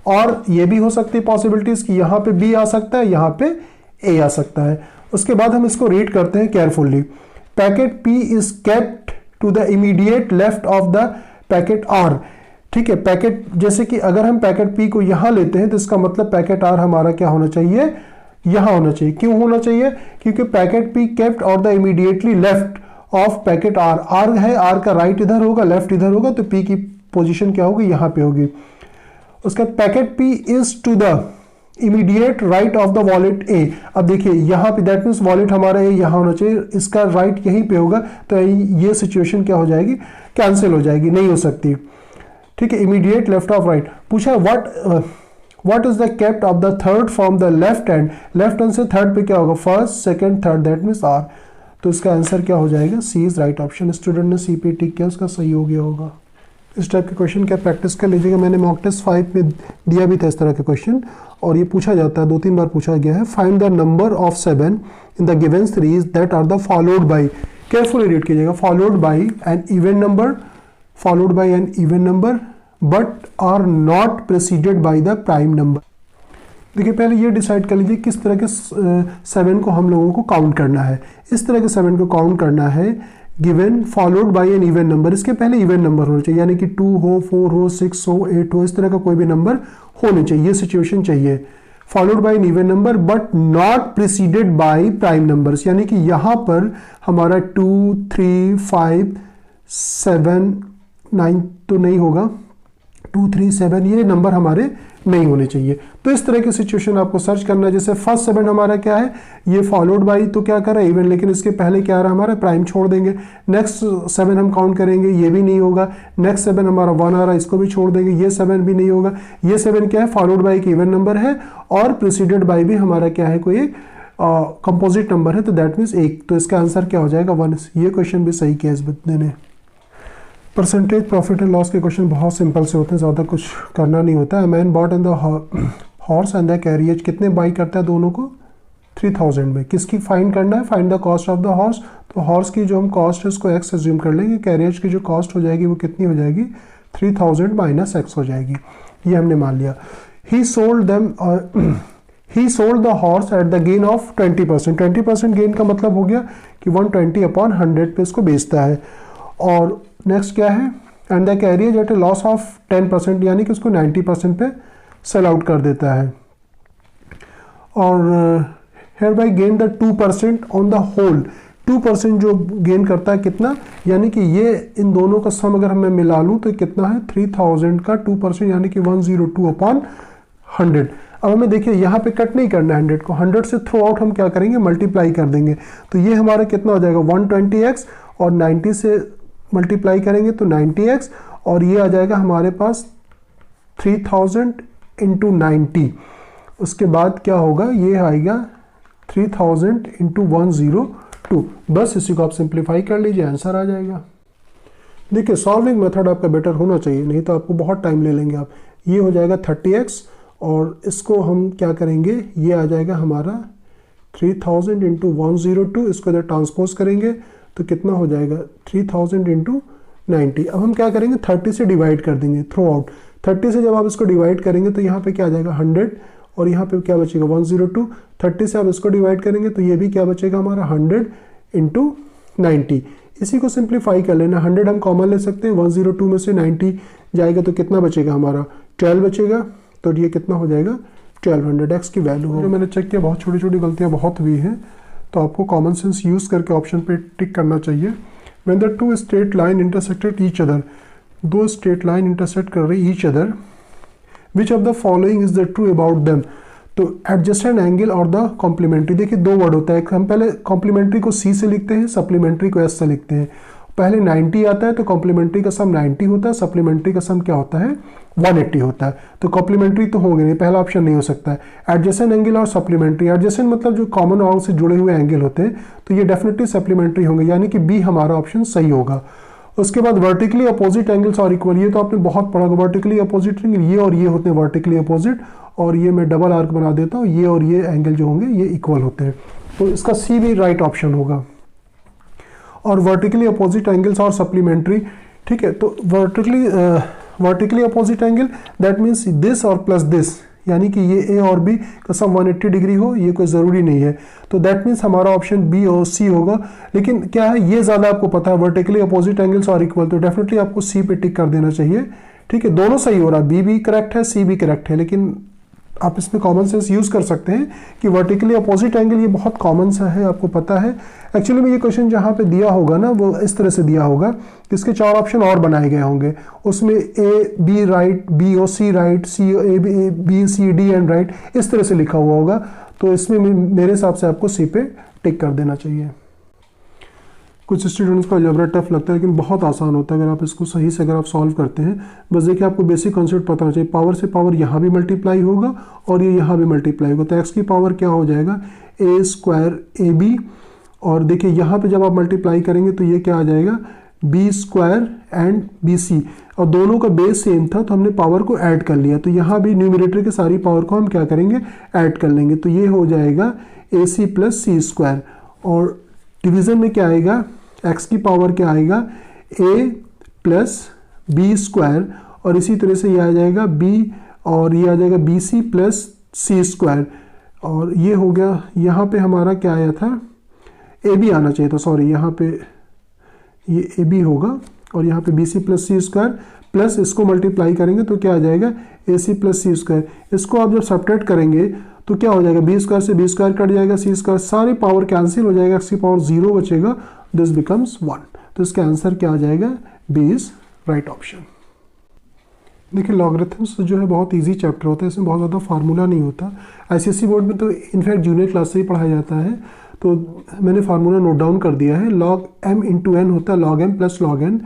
और ये भी हो सकती है पॉसिबिलिटीज कि यहाँ पे बी आ सकता है, यहाँ पे ए आ सकता है। उसके बाद हम इसको रीड करते हैं carefully. Packet P is kept to the immediate left of the packet R, ठीक है। पैकेट जैसे कि अगर हम पैकेट P को यहां लेते हैं तो इसका मतलब पैकेट R हमारा क्या होना चाहिए, यहां होना चाहिए। क्यों होना चाहिए, क्योंकि पैकेट P केप्ट और the immediately left of packet R है, R का राइट इधर होगा, लेफ्ट इधर होगा, तो P की पोजीशन क्या होगी, यहां पे होगी। उसका packet P is to the immediate right of the wallet A। अब देखिए यहाँ पे दैट मीन्स वॉलेट हमारा A यहाँ होना चाहिए, इसका राइट यहीं पे होगा, तो ये सिचुएशन क्या हो जाएगी, कैंसिल हो जाएगी, नहीं हो सकती, ठीक है। इमीडिएट लेफ्ट ऑफ राइट पूछा, what is the kept of the third from the left hand, left hand से थर्ड पे क्या होगा, first second third, that means R, तो इसका आंसर क्या हो जाएगा, सी इज राइट ऑप्शन। स्टूडेंट ने सी पे टिक किया, उसका सही हो गया होगा। इस टाइप के क्वेश्चन क्या प्रैक्टिस कर लीजिएगा, मैंने मॉक टेस्ट 5 में दिया भी था इस तरह के क्वेश्चन, और ये पूछा जाता है, 2-3 बार पूछा गया है। Find the number of 7 in the given series that are the followed by, carefully read कीजिएगा, followed by an even number, followed by an even number but are not preceded by the prime number. देखिए पहले ये decide कर लीजिए किस तरह के 7 को हम लोगों को काउंट करना है। इस तरह के 7 को काउंट करना है, given followed by an even number, इसके पहले इवन नंबर होना चाहिए, यानी कि 2 हो, 4 हो, 6 हो, 8 हो, इस तरह का कोई भी नंबर होने चाहिए, ये सिचुएशन चाहिए। Followed by an even number but not preceded by prime numbers, यानी कि यहां पर हमारा 2, 3, 5, 7, 9 तो नहीं होगा, 2, 3, 7 ये नंबर हमारे नहीं होने चाहिए। तो इस तरह की सिचुएशन आपको सर्च करना है। जैसे फर्स्ट 7 हमारा क्या है, ये फॉलोड बाय तो क्या कर रहा है इवन, लेकिन इसके पहले क्या आ रहा है हमारा प्राइम, छोड़ देंगे। नेक्स्ट 7 हम काउंट करेंगे, ये भी नहीं होगा। नेक्स्ट 7 हमारा 1 आ रहा है, इसको भी छोड़ देंगे, ये 7 भी नहीं होगा। ये 7 क्या है, फॉलोड बाय की इवन नंबर है, और प्रीसीडेड बाय भी हमारा क्या है, कोई कंपोजिट नंबर है, तो दैट मीन्स 1, तो इसका आंसर क्या हो जाएगा 1। ये क्वेश्चन भी सही किया इस बंदे ने। परसेंटेज प्रॉफिट एंड लॉस के क्वेश्चन बहुत सिंपल से होते हैं, ज़्यादा कुछ करना नहीं होता है। Man bot and the horse and the carriage, कितने बाई करता है दोनों को, 3000 में। किसकी फाइंड करना है, find the cost of the horse, तो हॉर्स की जो हम कॉस्ट है उसको x एज्यूम कर लेंगे, कैरियज की जो कॉस्ट हो जाएगी वो कितनी हो जाएगी, 3000 माइनस x हो जाएगी, ये हमने मान लिया। ही sold the horse at the gain of 20%, 20% gain का मतलब हो गया कि 120/100 पे इसको बेचता है। और नेक्स्ट क्या है, and the carriage at a loss of 10%, यानी कि उसको 90% पे सेल आउट कर देता है। और here by gain the 2% on the whole, 2% जो गेन करता है कितना, यानी कि ये इन दोनों का सम अगर मैं मिला लूँ तो कितना है 3000 का 2%, यानी कि 102/100। अब हमें देखिए यहाँ पे कट नहीं करना है 100 को, 100 से थ्रू आउट हम क्या करेंगे, मल्टीप्लाई कर देंगे। तो ये हमारा कितना हो जाएगा 120x, और 90 से मल्टीप्लाई करेंगे तो 90x, और ये आ जाएगा हमारे पास 3000 इंटू 90। उसके बाद क्या होगा, ये आएगा 3000 इंटू 102। बस इसी को आप सिंप्लीफाई कर लीजिए, आंसर आ जाएगा। देखिए सॉल्विंग मेथड आपका बेटर होना चाहिए, नहीं तो आपको बहुत टाइम ले लेंगे आप। ये हो जाएगा 30x, और इसको हम क्या करेंगे, ये आ जाएगा हमारा 3000 इंटू 102। इसको इधर ट्रांसपोज करेंगे तो कितना हो जाएगा 3000 इंटू 90। अब हम क्या करेंगे 30 से डिवाइड कर देंगे थ्रू आउट। 30 से जब आप इसको डिवाइड करेंगे तो यहाँ पे क्या आ जाएगा 100, और यहाँ पे क्या बचेगा 102। 30 से आप इसको डिवाइड करेंगे तो ये भी क्या बचेगा हमारा 100 इंटू 90। इसी को सिंप्लीफाई कर लेना, 100 हम कॉमन ले सकते हैं, 102 में से 90 जाएगा तो कितना बचेगा हमारा 12 बचेगा। तो ये कितना हो जाएगा 1200 x की वैल्यू है। जो मैंने चेक किया बहुत छोटी छोटी गलतियाँ बहुत हुई हैं, तो आपको कॉमन सेंस यूज़ करके ऑप्शन पे टिक करना चाहिए। When the two straight line intersected each other, दो स्ट्रेट लाइन इंटरसेक्ट कर रही each other, which of the following is the true about them. तो एडजस्टेंट एंगल और द कॉम्प्लीमेंट्री, देखिए दो वर्ड होता है, हम पहले कॉम्प्लीमेंट्री को सी से लिखते हैं, सप्लीमेंट्री को एस से लिखते हैं। पहले 90 आता है तो कॉम्प्लीमेंट्री का सम 90 होता है, सप्लीमेंट्री का सम क्या होता है 180 होता है। तो कॉम्प्लीमेंट्री तो होंगे नहीं, पहला ऑप्शन नहीं हो सकता है। एडजेसेंट एंगल और सप्लीमेंट्री, एडजेसेंट मतलब जो कॉमन ऑर्ग से जुड़े हुए एंगल होते हैं, तो ये डेफिनेटली सप्लीमेंट्री होंगे, यानी कि बी हमारा ऑप्शन सही होगा। उसके बाद वर्टिकली अपोजिट एंगल्स और इक्वल, ये तो आपने बहुत पढ़ा, वर्टिकली अपोजिट एंगल ये और ये होते हैं वर्टिकली अपोजिट, और ये मैं डबल आर्क बना देता हूँ, ये और ये एंगल जो होंगे ये इक्वल होते हैं। तो इसका सी भी राइट ऑप्शन होगा। और वर्टिकली अपोजिट एंगल्स और सप्लीमेंट्री, ठीक है, तो vertically opposite angle that means this और प्लस दिस, यानी कि ये ए और बी का सम 180 डिग्री हो, ये कोई ज़रूरी नहीं है। तो दैट मीन्स हमारा ऑप्शन बी और सी होगा। लेकिन क्या है, ये ज़्यादा आपको पता है, वर्टिकली अपोजिट एंगल्स और इक्वल, तो डेफिनेटली आपको सी पे टिक कर देना चाहिए। ठीक है, दोनों सही हो रहा है, बी भी करेक्ट है, सी भी करेक्ट है, लेकिन आप इसमें कॉमन सेंस यूज़ कर सकते हैं कि वर्टिकली अपोजिट एंगल ये बहुत कॉमन सा है, आपको पता है। एक्चुअली में ये क्वेश्चन जहाँ पे दिया होगा ना वो इस तरह से दिया होगा, इसके 4 ऑप्शन और बनाए गए होंगे, उसमें A B right, B O C right, C A B C D and right, इस तरह से लिखा हुआ होगा। तो इसमें मेरे हिसाब से आपको सी पे टिक कर देना चाहिए। कुछ स्टूडेंट्स को अलजेब्रा टफ लगता है, लेकिन बहुत आसान होता है अगर आप इसको सही से अगर आप सॉल्व करते हैं। बस देखिए आपको बेसिक कॉन्सेप्ट पता होना चाहिए, पावर से पावर यहाँ भी मल्टीप्लाई होगा और ये यहाँ भी मल्टीप्लाई होगा, तो एक्स की पावर क्या हो जाएगा ए स्क्वायर ए बी, और देखिए यहाँ पे जब आप मल्टीप्लाई करेंगे तो ये क्या आ जाएगा B square and B C, और दोनों का बेस सेम था तो हमने पावर को ऐड कर लिया, तो यहाँ भी न्यूमरेटर की सारी पावर को हम क्या करेंगे ऐड कर लेंगे, तो ये हो जाएगा ए सी प्लस सी स्क्वायर, और डिवीज़न में क्या आएगा x की पावर क्या आएगा a प्लस बी स्क्वायर, और इसी तरह से ये आ जाएगा b, और ये आ जाएगा बी सी प्लस सी स्क्वायर, और ये हो गया। यहाँ पे हमारा क्या आया था ए बी आना चाहिए था, सॉरी यहाँ पे ये ए बी होगा, और यहाँ पे बी सी प्लस सी स्क्वायर प्लस इसको मल्टीप्लाई करेंगे तो क्या आ जाएगा ए सी प्लस सी स्क्वायर। इसको आप जब सब्ट्रैक्ट करेंगे तो क्या हो जाएगा बी स्क्वायर से बी स्क्वायर कट जाएगा, सी स्क्वायर सारी पावर कैंसिल हो जाएगा, एक्स की पावर 0 बचेगा, दिस बिकम्स 1। तो इसका आंसर क्या आ जाएगा बी इज राइट ऑप्शन। देखिए लॉगरिथम्स जो है बहुत इजी चैप्टर होता है, इसमें बहुत ज़्यादा फार्मूला नहीं होता। आईसीएसई बोर्ड में तो इनफैक्ट जूनियर क्लास से ही पढ़ाया जाता है, तो मैंने फार्मूला नोट डाउन कर दिया है। लॉग m इंटू एन होता है log m plus log n,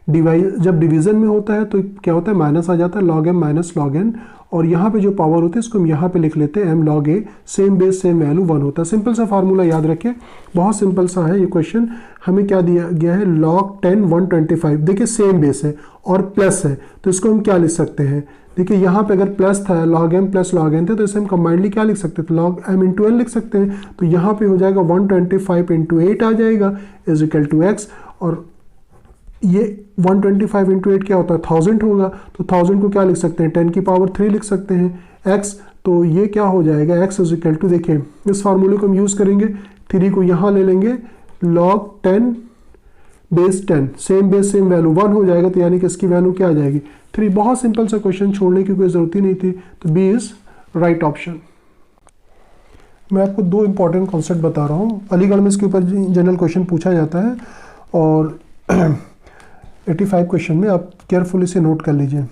जब डिवीज़न में होता है तो क्या होता है माइनस आ जाता है log m minus log n, और यहाँ पे जो पावर होती है इसको हम यहाँ पे लिख लेते हैं m log a, same base same value 1 होता है। सिंपल सा फार्मूला याद रखें, बहुत सिंपल सा है ये क्वेश्चन। हमें क्या दिया गया है log 10 125, देखिए सेम बेस है और प्लस है, तो इसको हम क्या लिख सकते हैं, देखिए यहाँ पे अगर प्लस था log m plus log n थे तो इसे हम कंबाइंडली क्या लिख सकते थे log m इंटू n लिख सकते हैं। तो यहाँ पे हो जाएगा 125 इंटू 8 आ जाएगा इज इक्वल टू x, और ये 125 इंटू 8 क्या होता है 1000 होगा, तो 1000 को क्या लिख सकते हैं 10 की पावर 3 लिख सकते हैं x, तो ये क्या हो जाएगा x इज इक्वल टू, देखिए इस फार्मूले को हम यूज़ करेंगे, 3 को यहाँ ले लेंगे log 10 base 10, same base same value 1 हो जाएगा, तो यानी कि इसकी वैल्यू क्या आ जाएगी 3। बहुत सिंपल सा क्वेश्चन, छोड़ने की कोई ज़रूरत ही नहीं थी, तो बी इज़ राइट ऑप्शन। मैं आपको दो इंपॉर्टेंट कॉन्सेप्ट बता रहा हूँ। अलीगढ़ में इसके ऊपर जनरल क्वेश्चन पूछा जाता है और 85 क्वेश्चन में आप केयरफुल इसे नोट कर लीजिए।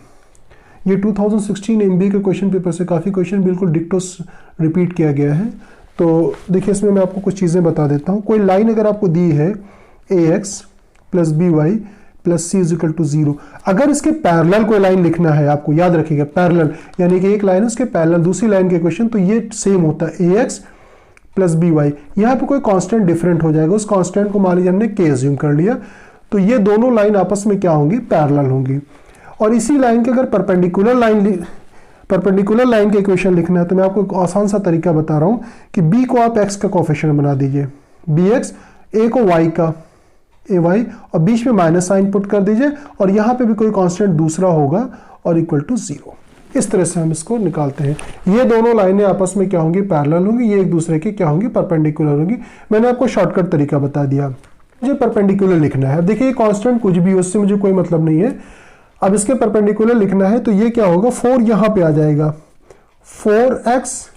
ये 2016 MBA के क्वेश्चन पेपर से काफ़ी क्वेश्चन बिल्कुल डिक्टोस रिपीट किया गया है। तो देखिए इसमें मैं आपको कुछ चीज़ें बता देता हूँ। कोई लाइन अगर आपको दी है AX + BY + C = 0, अगर इसके पैरेलल कोई लाइन लिखना है आपको, याद रखिएगा पैरेलल यानी कि एक लाइन है उसके पैरेलल दूसरी लाइन के क्वेश्चन, तो ये सेम होता है AX + BY। यहाँ पे कोई कांस्टेंट डिफरेंट हो जाएगा, उस कांस्टेंट को मान लीजिए हमने K अज्यूम कर लिया, तो ये दोनों लाइन आपस में क्या होंगी, पैरेलल होंगी। और इसी लाइन के अगर परपेंडिकुलर लाइन के इक्वेशन लिखना है तो मैं आपको एक आसान सा तरीका बता रहा हूं कि B को आप X का कोफिशिएंट बना दीजिए, BX, A को Y का AY, और बीच में माइनस साइन पुट कर दीजिए और यहां पे भी कोई कांस्टेंट दूसरा होगा और इक्वल टू 0। इस तरह से हम इसको निकालते हैं। ये दोनों लाइनें आपस में क्या होंगी, पैरेलल होंगी, ये एक दूसरे के क्या होंगी, परपेंडिकुलर होंगी। मैंने आपको शॉर्टकट तरीका बता दिया। मुझे परपेंडिकुलर लिखना है। देखिए ये कांस्टेंट कुछ भी, उससे मुझे कोई मतलब नहीं है। अब इसके परपेंडिकुलर लिखना है तो ये क्या होगा, 4 यहां पे आ जाएगा, 4x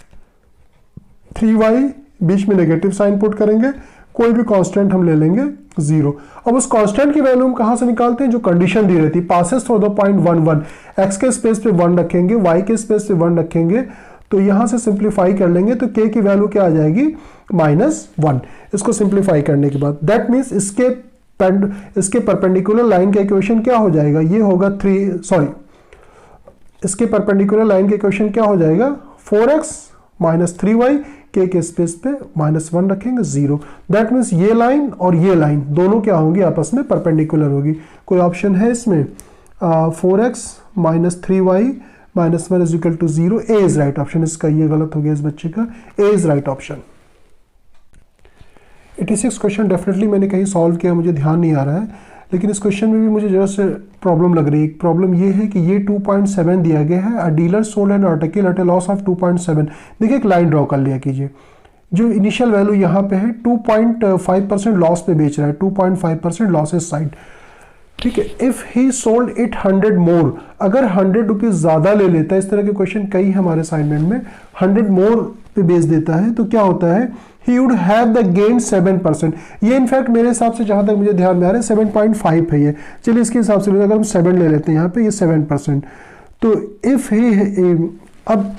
3y, बीच में नेगेटिव साइन पुट करेंगे, कोई भी कांस्टेंट हम ले लेंगे 0। अब उस कांस्टेंट की वैल्यू हम कहां से निकालते हैं, जो कंडीशन दी रहती है, passes through the point 1 1, x के स्पेस पे 1 रखेंगे, y के स्पेस पे 1 रखेंगे, तो यहां से सिंप्लीफाई कर लेंगे तो k की वैल्यू क्या आ जाएगी, -1। इसको सिंप्लीफाई करने के बाद दैट मीन्स इसके परपेंडिकुलर लाइन का इक्वेशन क्या हो जाएगा, ये होगा इसके परपेंडिकुलर लाइन का इक्वेशन क्या हो जाएगा, 4x - 3y, k के स्पेस पे -1 रखेंगे, 0। दैट मीन्स ये लाइन और ये लाइन दोनों क्या होंगी, आपस में परपेंडिकुलर होगी। कोई ऑप्शन है इसमें, 4x - 3y - 1 = 0, A is right option. इसका ये गलत हो गया इस बच्चे का, A is right option. 86 question definitely मैंने कहीं सॉल्व किया, मुझे ध्यान नहीं आ रहा है, लेकिन इस क्वेश्चन में भी मुझे जरा से प्रॉब्लम लग रही है। प्रॉब्लम ये है कि ये 2.7 दिया गया है, a dealer sold an article at a loss of 2.7। देखिए एक लाइन ड्रॉ कर लिया कीजिए, जो इनिशियल वैल्यू यहाँ पे है 2.5% लॉस पे बेच रहा है, 2.5% लॉसेस साइड, ठीक है। इफ ही सोल्ड इट 100 मोर, अगर 100 रुपीज ज्यादा ले लेता है, इस तरह के क्वेश्चन कई हमारे असाइनमेंट में 100 मोर पे बेच देता है, तो क्या होता है, he would have the gain 7%। ये इनफैक्ट मेरे हिसाब से जहां तक मुझे ध्यान में आ रहा है 7.5 है ये, चलिए इसके हिसाब से अगर हम 7 ले लेते हैं यहाँ पे, ये 7%। तो इफ ही अब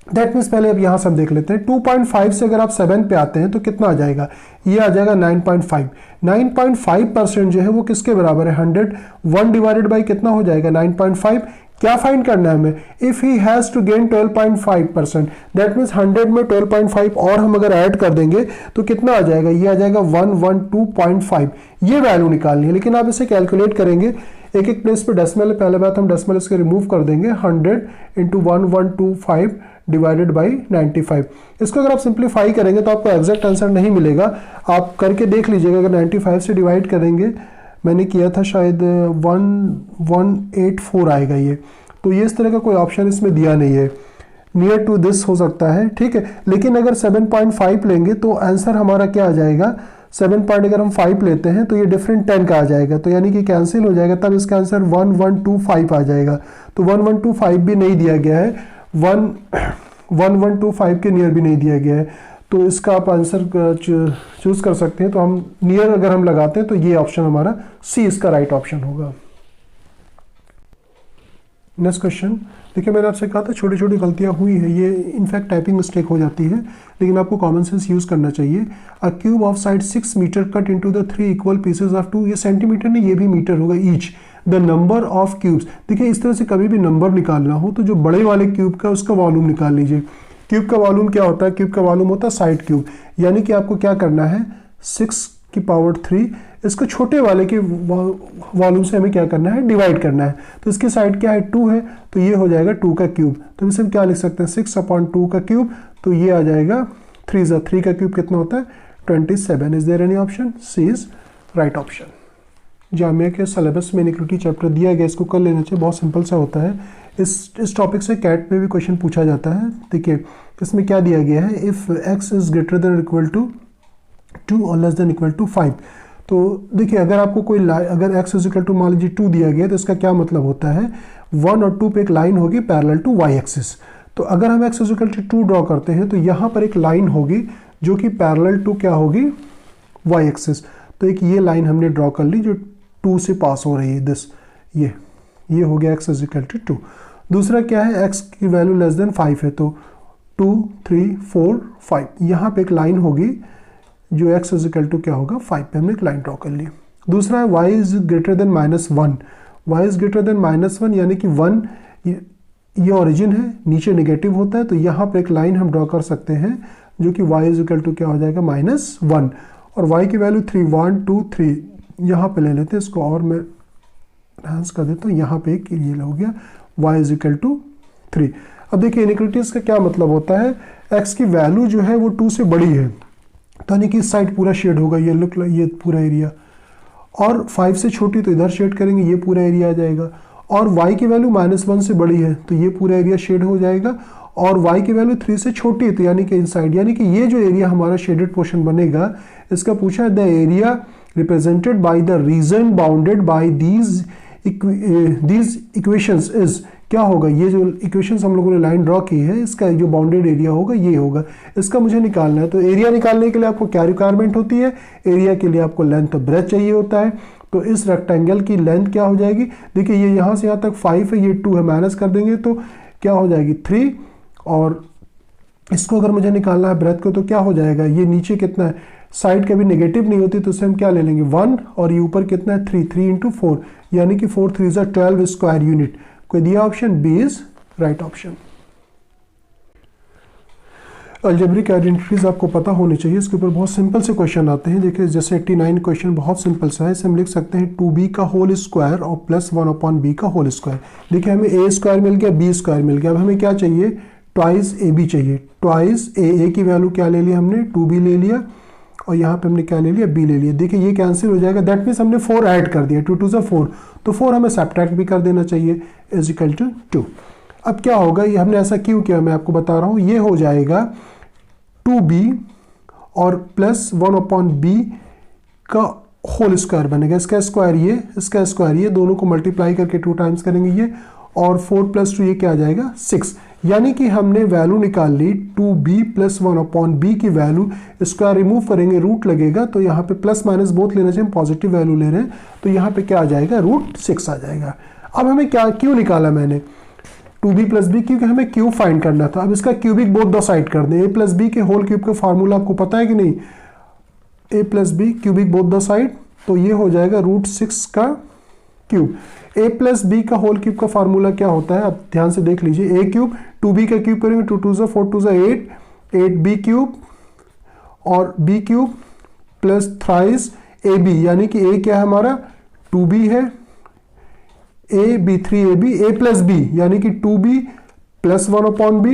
दैट मीन्स पहले अब यहाँ से हम देख लेते हैं, 2.5 से अगर आप 7 पे आते हैं तो कितना आ जाएगा, ये आ जाएगा 9.5। 9.5% जो है वो किसके बराबर है, 100 डिवाइडेड बाई कितना हो जाएगा, 9.5। क्या फाइंड करना है हमें, if he has to gain 12.5%, that means 100 में 12.5 और हम अगर ऐड कर देंगे तो कितना आ जाएगा, ये आ जाएगा 112.5। ये वैल्यू निकालनी है, लेकिन आप इसे कैलकुलेट करेंगे, एक एक प्लेस पे डेसिमल है, पहले बात हम डेसिमल इसके रिमूव कर देंगे, 100 × 1125 डिवाइडेड बाई 95। इसको अगर आप सिंप्लीफाई करेंगे तो आपको एग्जैक्ट आंसर नहीं मिलेगा, आप करके देख लीजिएगा। अगर 95 से डिवाइड करेंगे, मैंने किया था शायद 1184 आएगा ये, तो ये इस तरह का कोई ऑप्शन इसमें दिया नहीं है, नियर टू दिस हो सकता है, ठीक है। लेकिन अगर 7.5 लेंगे तो आंसर हमारा क्या आ जाएगा, 7 पॉइंट अगर हम 5 लेते हैं तो ये डिफरेंट 10 का आ जाएगा, तो यानी कि कैंसिल हो जाएगा, तब इसका आंसर 1125 आ जाएगा। तो 1125 भी नहीं दिया गया है, 1125 के नियर भी नहीं दिया गया है, तो इसका आप आंसर चूज कर सकते हैं। तो हम नियर अगर हम लगाते हैं तो ये ऑप्शन हमारा सी इसका राइट ऑप्शन होगा। नेक्स्ट क्वेश्चन देखिए, मैंने आपसे कहा था छोटी छोटी गलतियां हुई है, ये इनफैक्ट टाइपिंग मिस्टेक हो जाती है, लेकिन आपको कॉमन सेंस यूज करना चाहिए। A cube of side 6 metre cut into the 3 equal pieces of 2, ये सेंटीमीटर नहीं, ये भी मीटर होगा each. The number of cubes, देखिए इस तरह से कभी भी नंबर निकालना हो तो जो बड़े वाले क्यूब का उसका वॉल्यूम निकाल लीजिए। क्यूब का वॉल्यूम क्या होता है, क्यूब का वॉल्यूम होता है साइड क्यूब, यानी कि आपको क्या करना है, 6⁻3 इसको छोटे वाले के वॉल्यूम से हमें क्या करना है, डिवाइड करना है। तो इसकी साइड क्या है, 2 है, तो ये हो जाएगा 2 का क्यूब। तो इसे हम क्या लिख सकते हैं, 6/2 का क्यूब, तो ये आ जाएगा 3 का क्यूब कितना होता है, 27। Is there any option, C is right option. Jamia के सिलेबस में इनइक्वालिटी चैप्टर दिया गया, इसको कर लेना चाहिए, बहुत सिंपल सा होता है। इस टॉपिक से कैट में भी क्वेश्चन पूछा जाता है। देखिए इसमें क्या दिया गया है, if x is greater than equal to 2 और लेस देन इक्वल टू 5। तो देखिए अगर आपको कोई अगर x इज इक्वल टू मान लीजिए 2 दिया गया, तो इसका क्या मतलब होता है, 1 और 2 पे एक लाइन होगी पैरेलल टू y एक्सिस। तो अगर हम x इक्वल टू 2 ड्रॉ करते हैं तो यहाँ पर एक लाइन होगी जो कि पैरेलल टू क्या होगी, y एक्सिस। तो एक ये लाइन हमने ड्रॉ कर ली जो 2 से पास हो रही है, दिस ये हो गया x इक्वल टू 2। दूसरा क्या है, x की वैल्यू लेस देन 5 है, तो 2 3 4 5 यहाँ पे एक लाइन होगी जो x इक्वल टू क्या होगा 5 पे हमने एक लाइन ड्रॉ कर ली। दूसरा है y is greater then -1, y is greater then -1 यानी कि 1 ये ओरिजिन है, नीचे नेगेटिव होता है, तो यहाँ पे एक लाइन हम ड्रॉ कर सकते हैं जो कि y इज इक्वल टू क्या हो जाएगा -1, और y की वैल्यू 3 1 2 3 यहाँ पे ले लेते हैं इसको, और मैं एनहांस कर देता हूँ, यहाँ पे एक ये हो गया y इज इक्वल टू 3। अब देखिए इनइक्वालिटीज का क्या मतलब होता है, x की वैल्यू जो है वो 2 से बड़ी है, तो यानी कि इस साइड पूरा शेड होगा, ये लुक ये पूरा एरिया, और 5 से छोटी तो इधर शेड करेंगे, ये पूरा एरिया आ जाएगा, और y की वैल्यू -1 से बड़ी है तो ये पूरा एरिया शेड हो जाएगा, और y की वैल्यू 3 से छोटी है तो यानी कि इनसाइड, यानी कि ये जो एरिया हमारा शेडेड पोर्शन बनेगा, इसका पूछा है the area represented by the reason bounded by these equations is, क्या होगा, ये जो इक्वेशंस हम लोगों ने लाइन ड्रॉ की है इसका जो बाउंडेड एरिया होगा ये होगा, इसका मुझे निकालना है। तो एरिया निकालने के लिए आपको क्या रिक्वायरमेंट होती है, एरिया के लिए आपको लेंथ और ब्रेथ चाहिए होता है, तो इस रेक्टेंगल की लेंथ क्या हो जाएगी, देखिए ये यहाँ से यहाँ तक 5 है, ये 2 है, माइनस कर देंगे तो क्या हो जाएगी 3, और इसको अगर मुझे निकालना है ब्रेथ को तो क्या हो जाएगा, ये नीचे कितना है, साइड कभी नेगेटिव नहीं होती तो उसे हम क्या ले लेंगे 1, और ये ऊपर कितना है 3 3 × 4 यानी कि 4 3 12 स्क्वायर यूनिट। कोई दिया option B is right option. Algebraic identities आपको पता होनी चाहिए, इसके ऊपर बहुत सिंपल से क्वेश्चन आते हैं। देखिए जैसे 89 क्वेश्चन बहुत सिंपल सा है, इसे हम लिख सकते हैं 2b का होल स्क्वायर और +1/b का होल स्क्वायर। देखिए हमें a स्क्वायर मिल गया, b स्क्वायर मिल गया, अब हमें क्या चाहिए, ट्वाइस ab चाहिए, ट्वाइस a की वैल्यू क्या ले लिया हमने 2b ले लिया, और यहाँ पे हमने क्या ले लिया b ले लिया। देखिए ये कैंसिल हो जाएगा, दैट मीन्स हमने 4 ऐड कर दिया, 2 2 4, तो 4 हमें सब्ट्रैक्ट भी कर देना चाहिए, इज इक्वल टू 2। अब क्या होगा, ये हमने ऐसा क्यों किया मैं आपको बता रहा हूँ, ये हो जाएगा 2b और +1/b का होल स्क्वायर बनेगा, इसका स्क्वायर ये, इसका स्क्वायर ये, दोनों को मल्टीप्लाई करके 2 टाइम्स करेंगे ये, और 4 + 2 ये क्या आ जाएगा 6, यानी कि हमने वैल्यू निकाल ली 2b +1/b की वैल्यू, स्क्वायर रिमूव करेंगे रूट लगेगा, तो यहाँ पे प्लस माइनस बोथ लेना चाहिए, हम पॉजिटिव वैल्यू ले रहे हैं, तो यहाँ पे क्या आ जाएगा √6 आ जाएगा। अब हमें क्या क्यों निकाला मैंने 2b + b, क्योंकि हमें क्यूब फाइंड करना था। अब इसका क्यूबिक बोथ द साइड कर दें, a + b के होल क्यूब का फार्मूला आपको पता है कि नहीं, a + b cubic both the side, तो ये हो जाएगा √6 का क्यूब। a + b का होल क्यूब का फार्मूला क्या होता है, अब ध्यान से देख लीजिए, a क्यूब 2b का क्यूब करेंगे 2 2 4 2 8, 8b क्यूब और b cube plus thrice ab, यानी कि a क्या है हमारा 2b है, ab 3ab, a + b यानी कि 2b +1/b,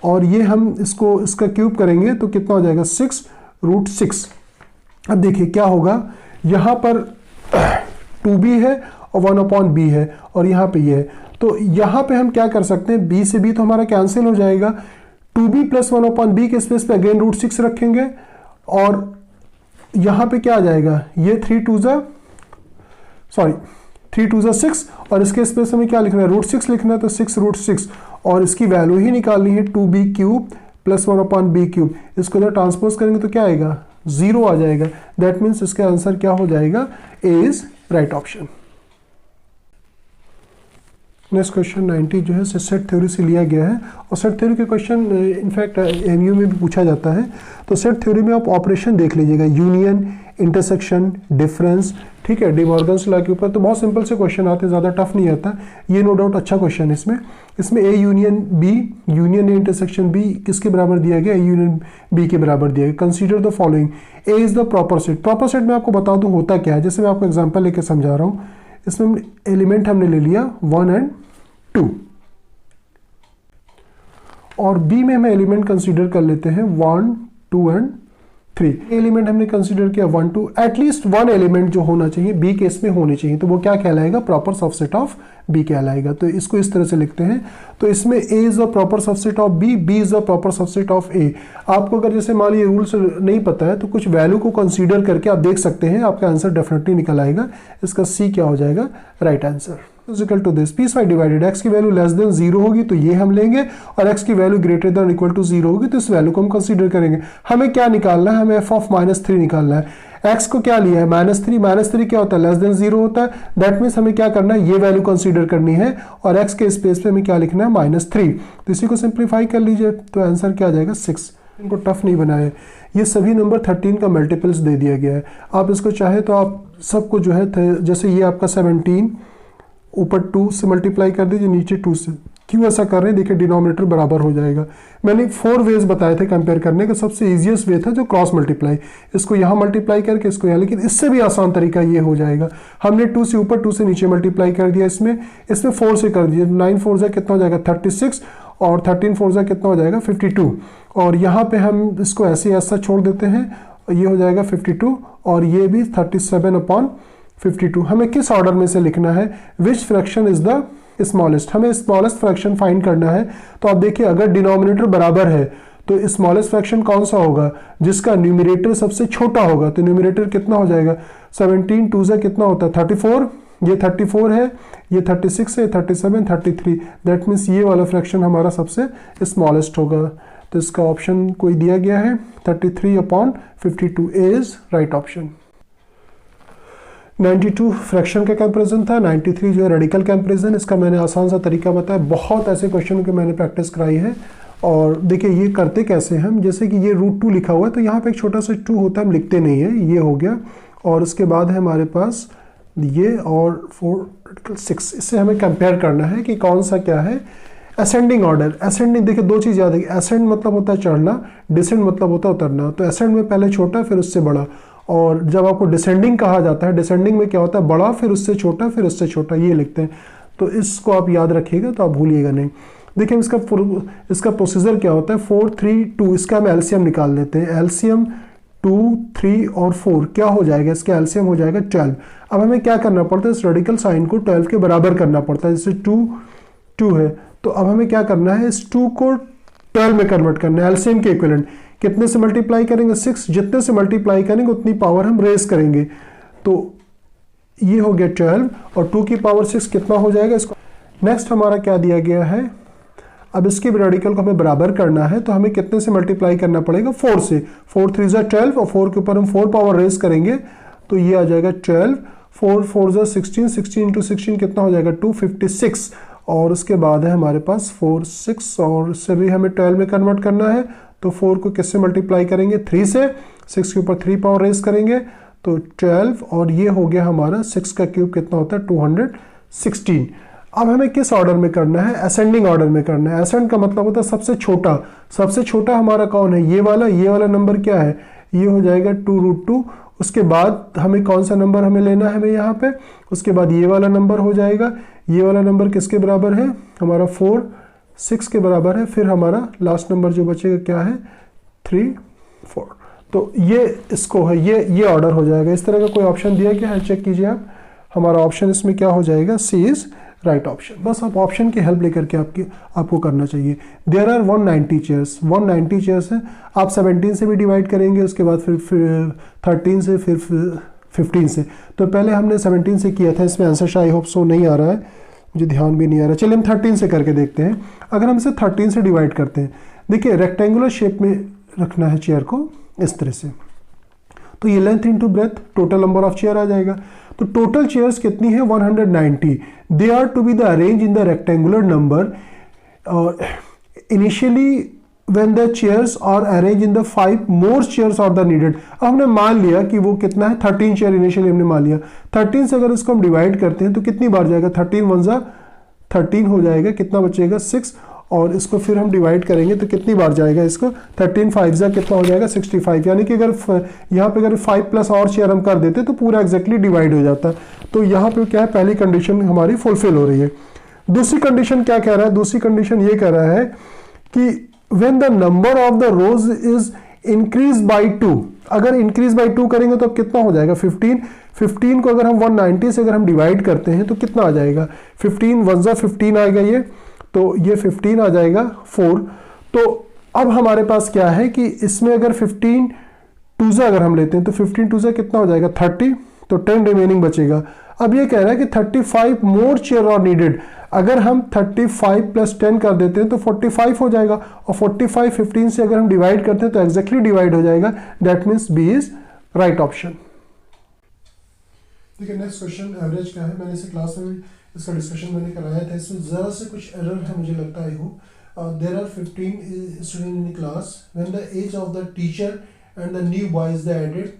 और ये हम इसको इसका क्यूब करेंगे तो कितना हो जाएगा 6 √6। अब देखिए क्या होगा, यहाँ पर 2b है और 1/b है, और यहाँ पे ये है, तो यहाँ पे हम क्या कर सकते हैं, b से b तो हमारा कैंसिल हो जाएगा, 2b + 1/b के स्पेस पे अगेन √6 रखेंगे, और यहाँ पे क्या आ जाएगा, ये 3 2 6, और इसके स्पेस में क्या लिखना है √6 लिखना है, तो 6 √6, और इसकी वैल्यू ही निकालनी है 2b क्यूब + 1/b क्यूब, इसको जब ट्रांसपोज करेंगे तो क्या आएगा 0 आ जाएगा, दैट मीन्स इसका आंसर क्या हो जाएगा, A is right option. Next question 90 जो है सेट थ्योरी से लिया गया है, और सेट थ्योरी के क्वेश्चन इनफैक्ट एमयू में भी पूछा जाता है। तो सेट थ्योरी में आप ऑपरेशन देख लीजिएगा, यूनियन, इंटरसेक्शन, डिफरेंस, ठीक है, डी मॉर्गन्स लॉ के ऊपर, तो बहुत सिंपल से क्वेश्चन आते हैं, ज़्यादा टफ नहीं आता, ये नो डाउट अच्छा क्वेश्चन है। इसमें A union B, union A intersection B किसके बराबर दिया गया, ए यूनियन बी के बराबर दिया गया। Consider the following, A is the proper set. Proper set में आपको बता दूं होता क्या है, जैसे मैं आपको एग्जांपल लेके समझा रहा हूँ, इसमें एलिमेंट हमने ले लिया 1 और 2, और बी में हमें एलिमेंट कंसीडर कर लेते हैं 1 2 और 3। एलिमेंट हमने कंसीडर किया 1 2, एटलीस्ट 1 एलिमेंट जो होना चाहिए बी केस में होने चाहिए, तो वो क्या कहलाएगा, प्रॉपर सबसेट ऑफ बी कहलाएगा। तो इसको इस तरह से लिखते हैं, तो इसमें A is the proper subset of B, B is the proper subset of A. आपको अगर जैसे मान लीजिए रूल्स नहीं पता है तो कुछ वैल्यू को कंसीडर करके आप देख सकते हैं, आपका आंसर डेफिनेटली निकल आएगा। इसका सी क्या हो जाएगा, right answer. Is equal to this, piecewise divided, X की वैल्यू लेस देन 0 होगी तो ये हम लेंगे, और एक्स की value greater than equal to 0 होगी तो इस वैल्यू को हम कंसीडर करेंगे। हमें क्या निकालना है, हमें एफ ऑफ -3 निकालना है। एक्स को क्या लिया है, -3, -3 क्या होता है, लेस देन 0 होता है। दैट मीन्स हमें क्या करना है, ये वैल्यू कंसीडर करनी है, और एक्स के स्पेस पे हमें क्या लिखना है, -3। तो इसी को सिंप्लीफाई कर लीजिए तो आंसर क्या आ जाएगा, 6। इनको टफ नहीं बनाए, ये सभी नंबर 13 का मल्टीपल्स दे दिया गया है। आप इसको चाहे तो आप सबको जो है, जैसे ये आपका 17 ऊपर 2 से मल्टीप्लाई कर दीजिए, नीचे 2 से। क्यों ऐसा कर रहे हैं, देखिए डिनोमिनेटर बराबर हो जाएगा। मैंने 4 वेज बताए थे कंपेयर करने का, सबसे इजीएस्ट वे था जो क्रॉस मल्टीप्लाई, इसको यहाँ मल्टीप्लाई करके इसको यहाँ, लेकिन इससे भी आसान तरीका ये हो जाएगा। हमने 2 से ऊपर 2 से नीचे मल्टीप्लाई कर दिया, इसमें 4 से कर दिया, 9 4 जा कितना हो जाएगा 36, और 13 4 जा कितना हो जाएगा 52, और यहाँ पे हम इसको ऐसे ऐसा छोड़ देते हैं, ये हो जाएगा 52, और ये भी 37/52। हमें किस ऑर्डर में से लिखना है, विच फ्रैक्शन इज द स्मॉलेस्ट, हमें स्मॉलेस्ट फ्रैक्शन फाइंड करना है। तो आप देखिए अगर डिनोमिनेटर बराबर है तो स्मॉलेस्ट फ्रैक्शन कौन सा होगा, जिसका न्यूमरेटर सबसे छोटा होगा। तो न्यूमरेटर कितना हो जाएगा, 17 2 से कितना होता है 34, ये 34 है, ये 36 है, 37 33, दैट मीन्स ये वाला फ्रैक्शन हमारा सबसे स्मॉलेस्ट होगा। तो इसका ऑप्शन कोई दिया गया है 33/52 इज राइट ऑप्शन। 92 फ्रैक्शन का कंपैरिजन था, 93 जो है रेडिकल कंपैरिजन। इसका मैंने आसान सा तरीका बताया, बहुत ऐसे क्वेश्चन के मैंने प्रैक्टिस कराई है। और देखिए ये करते कैसे हम, जैसे कि ये √2 लिखा हुआ है तो यहाँ पे एक छोटा सा 2 होता है, हम लिखते नहीं है, ये हो गया। और उसके बाद है हमारे पास ये और 4 6, इससे हमें कंपेयर करना है कि कौन सा क्या है। असेंडिंग ऑर्डर, असेंडिंग देखिए 2 चीज़ याद है, असेंड मतलब होता है चढ़ना, डिसेंड मतलब होता है उतरना। तो असेंड में पहले छोटा फिर उससे बड़ा, और जब आपको डिसेंडिंग कहा जाता है, डिसेंडिंग में क्या होता है, बड़ा फिर उससे छोटा फिर उससे छोटा, ये लिखते हैं। तो इसको आप याद रखिएगा तो आप भूलिएगा नहीं। देखिए इसका प्रोसीजर क्या होता है, 4 3 2, इसका हम एलसीएम निकाल लेते हैं। एलसीएम 2 3 और 4 क्या हो जाएगा, इसका एलसीएम हो जाएगा 12। अब हमें क्या करना पड़ता है, इस रेडिकल साइन को 12 के बराबर करना पड़ता है। जैसे 2 है तो अब हमें क्या करना है, इस 2 को 12 में कन्वर्ट करना है, एलसीएम के इक्विवेलेंट। कितने से मल्टीप्लाई करेंगे, 6, जितने से मल्टीप्लाई करेंगे उतनी पावर हम रेस करेंगे। तो ये हो गया 12, और 2 की पावर 6 कितना हो जाएगा इसको। नेक्स्ट हमारा क्या दिया गया है, अब इसके रेडिकल को हमें बराबर करना है तो हमें कितने से मल्टीप्लाई करना पड़ेगा, 4 से। 4 3 जा 12, और 4 के ऊपर हम 4 पावर रेस करेंगे तो ये आ जाएगा 12, 4 4 जा 16, 16 इंटू 16 कितना हो जाएगा 256। और उसके बाद है हमारे पास 4 6, और इससे भी हमें 12 में कन्वर्ट करना है तो 4 को किससे मल्टीप्लाई करेंगे, 3 से। 6 के ऊपर 3 पावर रेस करेंगे तो 12, और ये हो गया हमारा 6 का क्यूब कितना होता है 216। अब हमें किस ऑर्डर में करना है, असेंडिंग ऑर्डर में करना है। असेंड का मतलब होता है सबसे छोटा। सबसे छोटा हमारा कौन है, ये वाला नंबर क्या है, ये हो जाएगा 2√2। उसके बाद हमें कौन सा नंबर हमें लेना है, हमें यहाँ पे, उसके बाद ये वाला नंबर हो जाएगा। ये वाला नंबर किसके बराबर है, हमारा 4 6 के बराबर है। फिर हमारा लास्ट नंबर जो बचेगा क्या है 3 4। तो ये इसको है, ये ऑर्डर हो जाएगा। इस तरह का कोई ऑप्शन दिया गया है, चेक कीजिए आप। हमारा ऑप्शन इसमें क्या हो जाएगा, सी इज राइट ऑप्शन। बस आप ऑप्शन की हेल्प लेकर के आपको करना चाहिए। देयर आर 190 चेयर्स, 190 चेयर्स है। आप 17 से भी डिवाइड करेंगे, उसके बाद फिर 13 से, फिर 15 से। तो पहले हमने 17 से किया था, इसमें आंसर आई होप सो नहीं आ रहा है, मुझे ध्यान भी नहीं आ रहा। चलिए हम 13 से करके देखते हैं। अगर हम इसे 13 से डिवाइड करते हैं, देखिए रेक्टेंगुलर शेप में रखना है चेयर को इस तरह से, तो ये length into breadth, total number of chair आ जाएगा। तो टोटल चेयर्स कितनी है 190। They are to be the arrange in the rectangular number initially when the chairs are arrange in the 5 more chairs are the needed. अब हमने मान लिया कि वो कितना है 13 चेयर इनिशियली हमने मान लिया। 13 से अगर इसको हम डिवाइड करते हैं तो कितनी बार जाएगा, 13 1 जा 13 हो जाएगा, कितना बचेगा 6। और इसको फिर हम डिवाइड करेंगे तो कितनी बार जाएगा इसको, 13 5 जा कितना हो जाएगा 65। यानी कि अगर यहाँ पे अगर 5 प्लस और चेयर हम कर देते तो पूरा एग्जैक्टली डिवाइड हो जाता। तो यहाँ पे क्या है, पहली कंडीशन हमारी फुलफिल हो रही है। दूसरी कंडीशन क्या कह रहा है, दूसरी कंडीशन ये कह रहा है कि when the number of the rows is increase by 2, अगर इंक्रीज बाई 2 करेंगे तो अब कितना हो जाएगा 15। 15 को अगर हम 190 से अगर हम डिवाइड करते हैं तो कितना आ जाएगा, 15 1 जा 15 आएगा ये, तो ये 15 आ जाएगा 4। तो अब हमारे पास क्या है कि इसमें अगर 15 2 जा अगर हम लेते हैं तो 15 2 जा कितना हो जाएगा 30, तो 10 रिमेनिंग बचेगा। अब ये कह रहा है कि 35 मोर चेयर आर नीडेड। अगर हम 35 प्लस 10 कर देते हैं तो 45 हो जाएगा, और 45 15 से अगर हम डिवाइड करते हैं तो एग्जैक्टली डिवाइड हो जाएगा। That means B is right option. देखिए नेक्स्ट क्वेश्चन एवरेज का है। मैंने इसे क्लास में भी इसका डिस्कशन मैंने कराया था। इसमें ज़रा से कुछ एरर है मुझे लगता है। हो there are 15 student in class when the age of the teacher and the new boys the added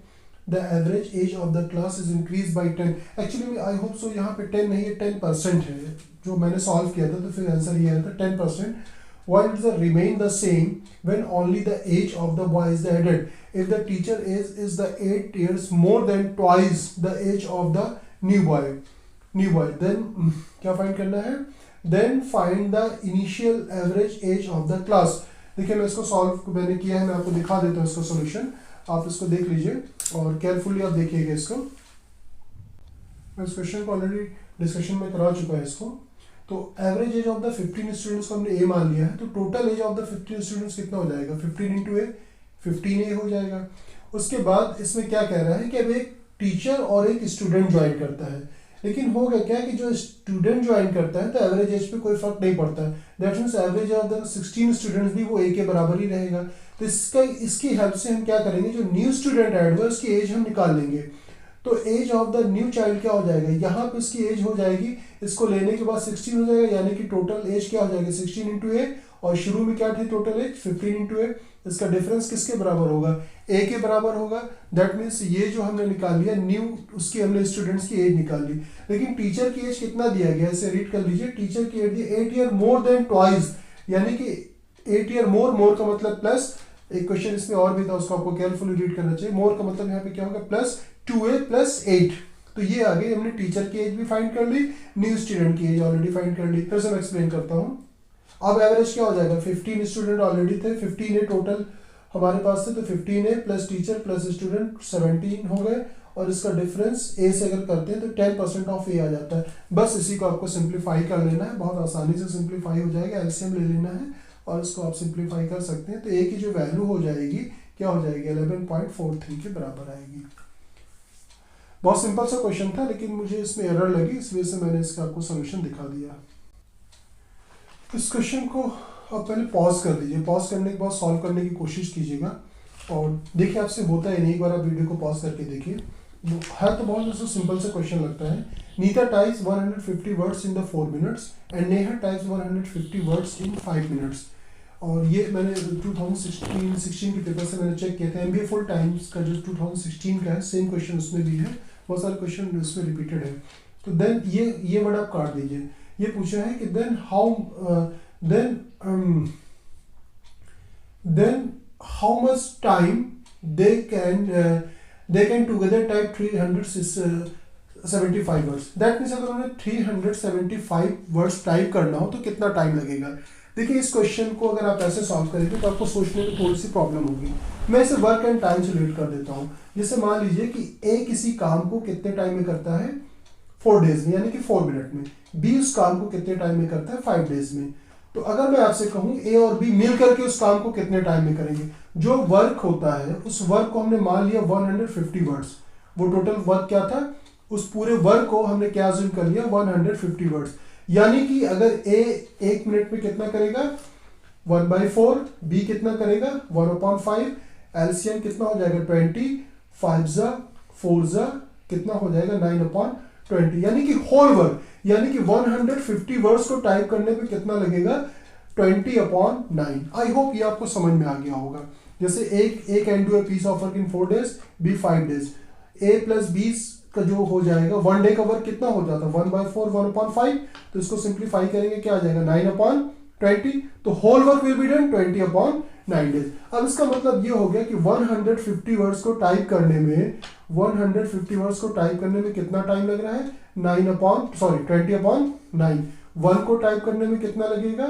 the average age of the class is increase by 10। Actually I hope so यहाँ पे 10 नहीं है, 10% है जो मैंने सॉल्व किया था, तो फिर आंसर ये आया था 10%। While it is remain the same when only the age of the boy is added. If the teacher is the 8 years more than twice the age of the new boy, then क्या find करना है? Then find the initial average age of the class. देखिए मैं इसको solve मैंने किया है, मैं आपको दिखा देता हूँ इसका सॉल्यूशन। आप इसको देख लीजिए और केयरफुली आप देखिएगा इसको। मैं इस क्वेश्चन को ऑलरेडी डिस्कशन में करा चुका है इसको। तो average age of the 15 students को हमने ए मान लिया है, तो total age of the 15 students कितना हो जाएगा? 15 इंटू ए, 15 ए हो जाएगा। उसके बाद इसमें क्या कह रहा है कि अब एक टीचर और एक स्टूडेंट ज्वाइन करता है, लेकिन होगा क्या कि जो स्टूडेंट ज्वाइन करता है तो एवरेज एज पे कोई फर्क नहीं पड़ता है। That means average of the 16 students भी वो ए के बराबर ही रहेगा। तो इसकी हेल्प से हम क्या करेंगे, जो न्यू स्टूडेंट ऐड हुआ उसकी एज हम निकाल लेंगे। तो age of the new child क्या हो जाएगा, यहाँ पे इसकी एज हो जाएगी, इसको लेने के बाद 16 हो जाएगा, यानी कि टोटल एज क्या हो जाएगी 16 इंटू ए, और शुरू में क्या थी टोटल एज 15 इंटू ए। इसका डिफरेंस किसके बराबर होगा? ए के बराबर होगा। दैट मीन्स ये जो हमने निकाल लिया न्यू, उसकी हमने स्टूडेंट्स की एज निकाल ली। लेकिन टीचर की एज कितना दिया गया, इसे रीड कर लीजिए। टीचर की age the 8 year more than twice, यानी कि 8 ईयर मोर का मतलब प्लस, एक क्वेश्चन इसमें और भी था उसको आपको केयरफुली रीड करना चाहिए। मोर का मतलब यहाँ पे क्या होगा, प्लस 2a प्लस 8। तो ये आ गई, हमने टीचर की एज भी फाइंड कर ली, न्यू स्टूडेंट की एज ऑलरेडी फाइंड कर ली। फिर से मैं एक्सप्लेन करता हूँ। अब एवरेज क्या हो जाएगा, 15 स्टूडेंट ऑलरेडी थे, 15a टोटल हमारे पास थे, तो 15a plus teacher plus student 17 हो गए, और इसका डिफरेंस a से अगर करते हैं तो 10% ऑफ a आ जाता है। बस इसी को आपको सिंप्लीफाई कर लेना है, बहुत आसानी से सिंप्लीफाई हो जाएगा। एलसीएम ले लेना है और इसको आप सिंप्लीफाई कर सकते हैं। तो a की जो वैल्यू हो जाएगी क्या हो जाएगी, 11.43 के बराबर आएगी। बहुत सिंपल सा क्वेश्चन था, लेकिन मुझे इसमें एरर लगी, इस वजह से मैंने इसका आपको सोल्यूशन दिखा दिया। इस क्वेश्चन को आप पहले पॉज कर दीजिए, पॉज करने के बाद सॉल्व करने की कोशिश कीजिएगा, और देखिए आपसे होता है नहीं, एक बार आप वीडियो को पॉज करके देखिए। है तो बहुत सिंपल सा क्वेश्चन लगता है। Neeta types 150 words in the 4 minutes and Neha types 150 words in 5 minutes. और ये मैंने 2016 के पेपर से मैंने चेक किया था। MBA फुल टाइम्स का जो 2016 का है, सेम क्वेश्चन उसमें भी है, बहुत सारे क्वेश्चन उसमें रिपीटेड है। तो देन ये वर्ड आप काट दीजिए। ये पूछा है कि then how much time they can together type 375 words. That means अगर उन्हें 375 वर्ड्स टाइप करना हो तो कितना टाइम लगेगा। देखिए इस क्वेश्चन को अगर आप ऐसे सॉल्व करेंगे तो आपको सोचने में थोड़ी सी प्रॉब्लम होगी। मैं इसे वर्क एंड टाइम से रिलेट कर देता हूँ। जैसे मान लीजिए कि ए किसी काम को कितने टाइम में करता है, 4 डेज में, यानी कि 4 मिनट में। बी उस काम को कितने टाइम में करता है, 5 डेज में। तो अगर मैं आपसे कहूँ ए और बी मिल करके उस काम को कितने टाइम में करेंगे, जो वर्क होता है उस वर्क को हमने मान लिया 150 वर्ड्स। वो टोटल वर्क क्या था, उस पूरे वर्क को हमने क्या अज्यूम कर लिया, 150 वर्ड्स। यानी कि अगर ए 1 मिनट में कितना करेगा, 1/4, बी कितना करेगा 1/5, एलसीएम कितना हो जाएगा 20, 5 जा 4 जा कितना हो जाएगा 9/20, यानी कि होल वर्क, यानी कि 150 वर्ड्स को टाइप करने पे कितना लगेगा 20/9। आई होप ये आपको समझ में आ गया होगा। जैसे A can do a piece of work in 4 days, B 5 days. A plus B का जो हो जाएगा 1 डे का वर्क कितना हो जाता है 1/4, 1/5। तो इसको सिंप्लीफाई करेंगे क्या आ जाएगा 9/20। तो whole work will be done 20/9 days. अब इसका मतलब ये हो गया कि 150 वर्ड्स को टाइप करने में 150 वर्ड्स को टाइप करने में कितना टाइम लग रहा है 20/9। 1 को टाइप करने में कितना लगेगा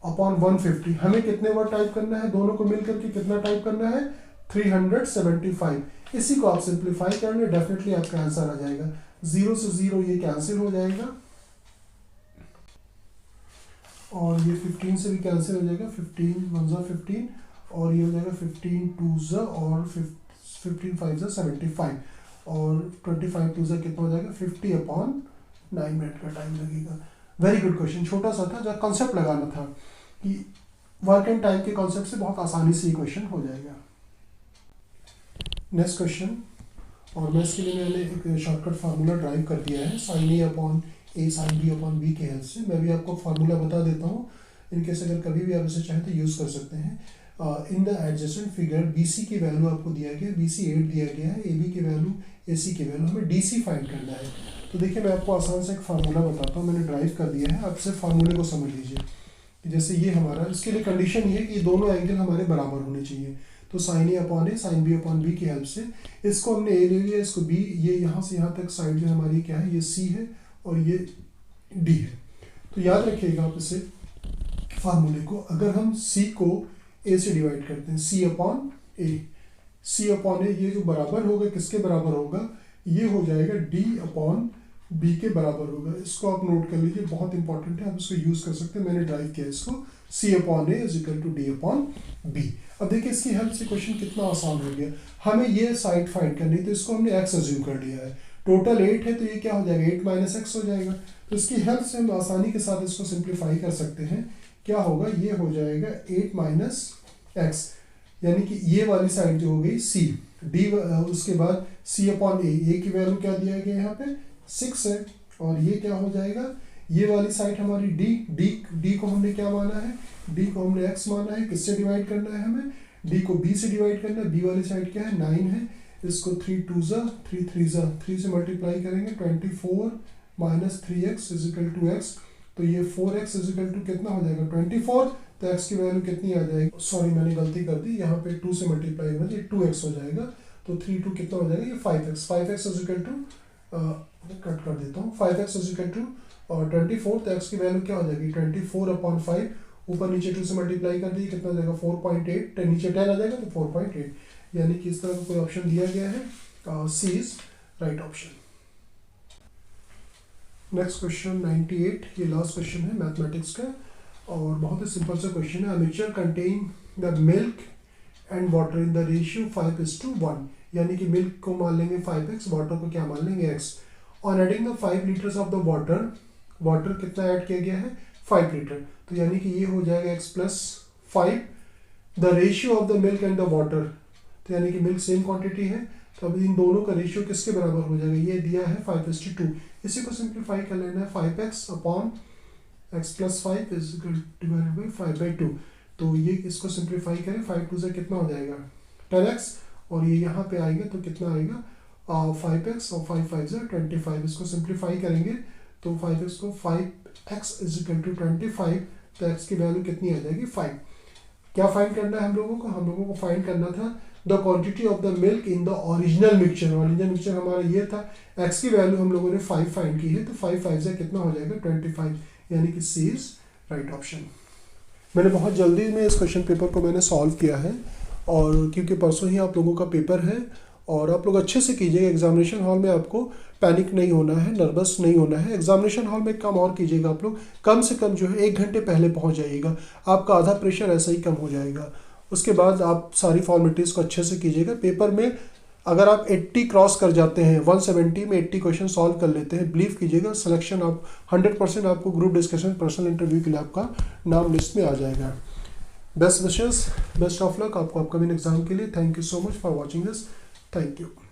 अपॉन 150। हमें कितने वर्ड टाइप करना है, दोनों को मिलकर के कितना टाइप करना है 375। इसी को आप सिंप्लीफाई कर लें, डेफिनेटली आपका आंसर आ जाएगा। 0 से 0 ये कैंसिल हो जाएगा, और ये 15 से भी कैंसिल हो जाएगा। 15 1 जा 15, और ये हो जाएगा 15 2 जा, और 15 5 जा 75। और 25 टू से कितना हो जाएगा 50/9 मिनट का टाइम लगेगा। वेरी गुड क्वेश्चन, छोटा सा था, जहाँ कॉन्सेप्ट लगाना था कि वर्क एंड टाइम के कॉन्सेप्ट से बहुत आसानी से ये क्वेश्चन हो जाएगा। नेक्स्ट क्वेश्चन, और मैं इसके लिए मैंने एक शॉर्टकट फार्मूला ड्राइव कर दिया है sin A/A sin B/B के हेल्प से। मैं भी आपको फार्मूला बता देता हूँ, इनकेस अगर कभी भी आप इसे चाहें तो यूज़ कर सकते हैं। In the adjacent figure BC की वैल्यू आपको दिया गया है, BC 8 दिया गया है, AB की वैल्यू AC की वैल्यू, हमें DC फाइंड करना है। तो देखिए मैं आपको आसान से एक फार्मूला बताता हूँ, मैंने ड्राइव कर दिया है, आप सिर्फ फार्मूले को समझ लीजिए। जैसे ये हमारा, इसके लिए कंडीशन ये है कि दोनों एंगल हमारे बराबर होने चाहिए। तो sin A/A sin B/B की हेल्प से इसको हमने A ले लिया, इसको B, ये यहाँ से यहाँ तक साइड जो हमारी क्या है, ये C है और ये D है। तो याद रखिएगा आप इसे फार्मूले को, अगर हम C को A से डिवाइड करते हैं, C/A, C/A, ये जो बराबर होगा किसके बराबर होगा, ये हो जाएगा D/B के बराबर होगा। इसको आप नोट कर लीजिए, बहुत इंपॉर्टेंट है, आप इसको यूज कर सकते हैं। मैंने ड्राइव किया इसको, C/A is equal to D/B। अब देखिए इसकी हेल्प से क्वेश्चन कितना आसान हो गया। हमें ये साइड फाइंड करनी, तो इसको हमने x अज्यूम कर लिया है, टोटल 8 है, तो ये क्या हो जाएगा 8 - x हो जाएगा। तो इसकी हेल्प से हम आसानी के साथ इसको सिंप्लीफाई कर सकते हैं। क्या होगा, ये हो जाएगा 8 - x, यानी कि ये वाली साइड जो हो गई C, D, उसके बाद C/A की वैल्यू क्या दिया गया यहाँ पे 6 है, और ये क्या हो जाएगा, ये वाली साइड हमारी D को हमने क्या माना है, D को हमने x माना है, किससे डिवाइड करना है हमें, D को B से डिवाइड करना है। B वाली साइड क्या है 9 है, इसको 3 2 3 3 से मल्टीप्लाई करेंगे, 24 - 3x is equal to x, तो ये 4x इज इक्वल टू कितना हो जाएगा 24, तो x की वैल्यू कितनी आ जाएगी, सॉरी मैंने गलती कर दी, यहाँ पे 2 से मल्टीप्लाई होगा, ये 2x हो जाएगा, तो 3 2 कितना हो जाएगा, ये 5x is equal to, cut कर देता हूँ, 5x इज इक्वल टू और 24, तो x की वैल्यू क्या हो जाएगी 24/5, ऊपर नीचे 2 से मल्टीप्लाई कर दी, कितना हो जाएगा 4.8, नीचे 10 आ जाएगा तो 4.8, यानी कि इस तरह का कोई ऑप्शन दिया गया है, C is right option. Next question 98, ये लास्ट क्वेश्चन है मैथमेटिक्स का, और बहुत ही सिंपल सा क्वेश्चन है। A mixture contain the milk and water in the ratio 5:1, यानी कि मिल्क को मान लेंगे 5x, वाटर को क्या मान लेंगे x। On adding the 5 litres of the water कितना ऐड किया गया है 5 लीटर, तो यानी कि ये हो जाएगा x + 5, the ratio of the milk and the water, तो यानी कि मिल्क सेम क्वांटिटी है, तो अब इन दोनों का रेशियो किसके बराबर हो जाएगा, ये दिया है 5:2, इसी को सिंप्लीफाई कर लेना है, 5x/x + 5 इज डिवाइडेड बाई 5/2, तो ये इसको सिंप्लीफाई करें, 5 2 से कितना हो जाएगा 10x, और ये यहाँ पे आएगा तो कितना आएगा 5x और 5 5 से 25, इसको सिंप्लीफाई करेंगे तो 5x को 5x इज इक्वल टू 25, तो x की वैल्यू कितनी आ जाएगी 5। क्या फाइंड करना है हम लोगों को फाइंड करना था the quantity of the milk in the original mixture हमारा ये था, x की वैल्यू हम लोगों ने 5 फाइंड की है, तो 5 5 से कितना हो जाएगा 25, यानी कि C इज राइट ऑप्शन। मैंने बहुत जल्दी में इस क्वेश्चन पेपर को मैंने सॉल्व किया है, और क्योंकि परसों ही आप लोगों का पेपर है, और आप लोग अच्छे से कीजिएगा। एग्जामिनेशन हॉल में आपको पैनिक नहीं होना है, नर्वस नहीं होना है। एग्जामिनेशन हॉल में एक काम और कीजिएगा, आप लोग कम से कम जो है 1 घंटे पहले पहुंच जाइएगा, आपका आधा प्रेशर ऐसा ही कम हो जाएगा। उसके बाद आप सारी फॉर्मेलिटीज़ को अच्छे से कीजिएगा। पेपर में अगर आप 80 क्रॉस कर जाते हैं, 170 में 80 क्वेश्चन सॉल्व कर लेते हैं, बिलीव कीजिएगा सिलेक्शन आप 100% आपको ग्रुप डिस्कशन पर्सनल इंटरव्यू के लिए आपका नाम लिस्ट में आ जाएगा। Best wishes, best of luck आपको अपकमिंग एग्जाम के लिए। Thank you so much for watching this, thank you.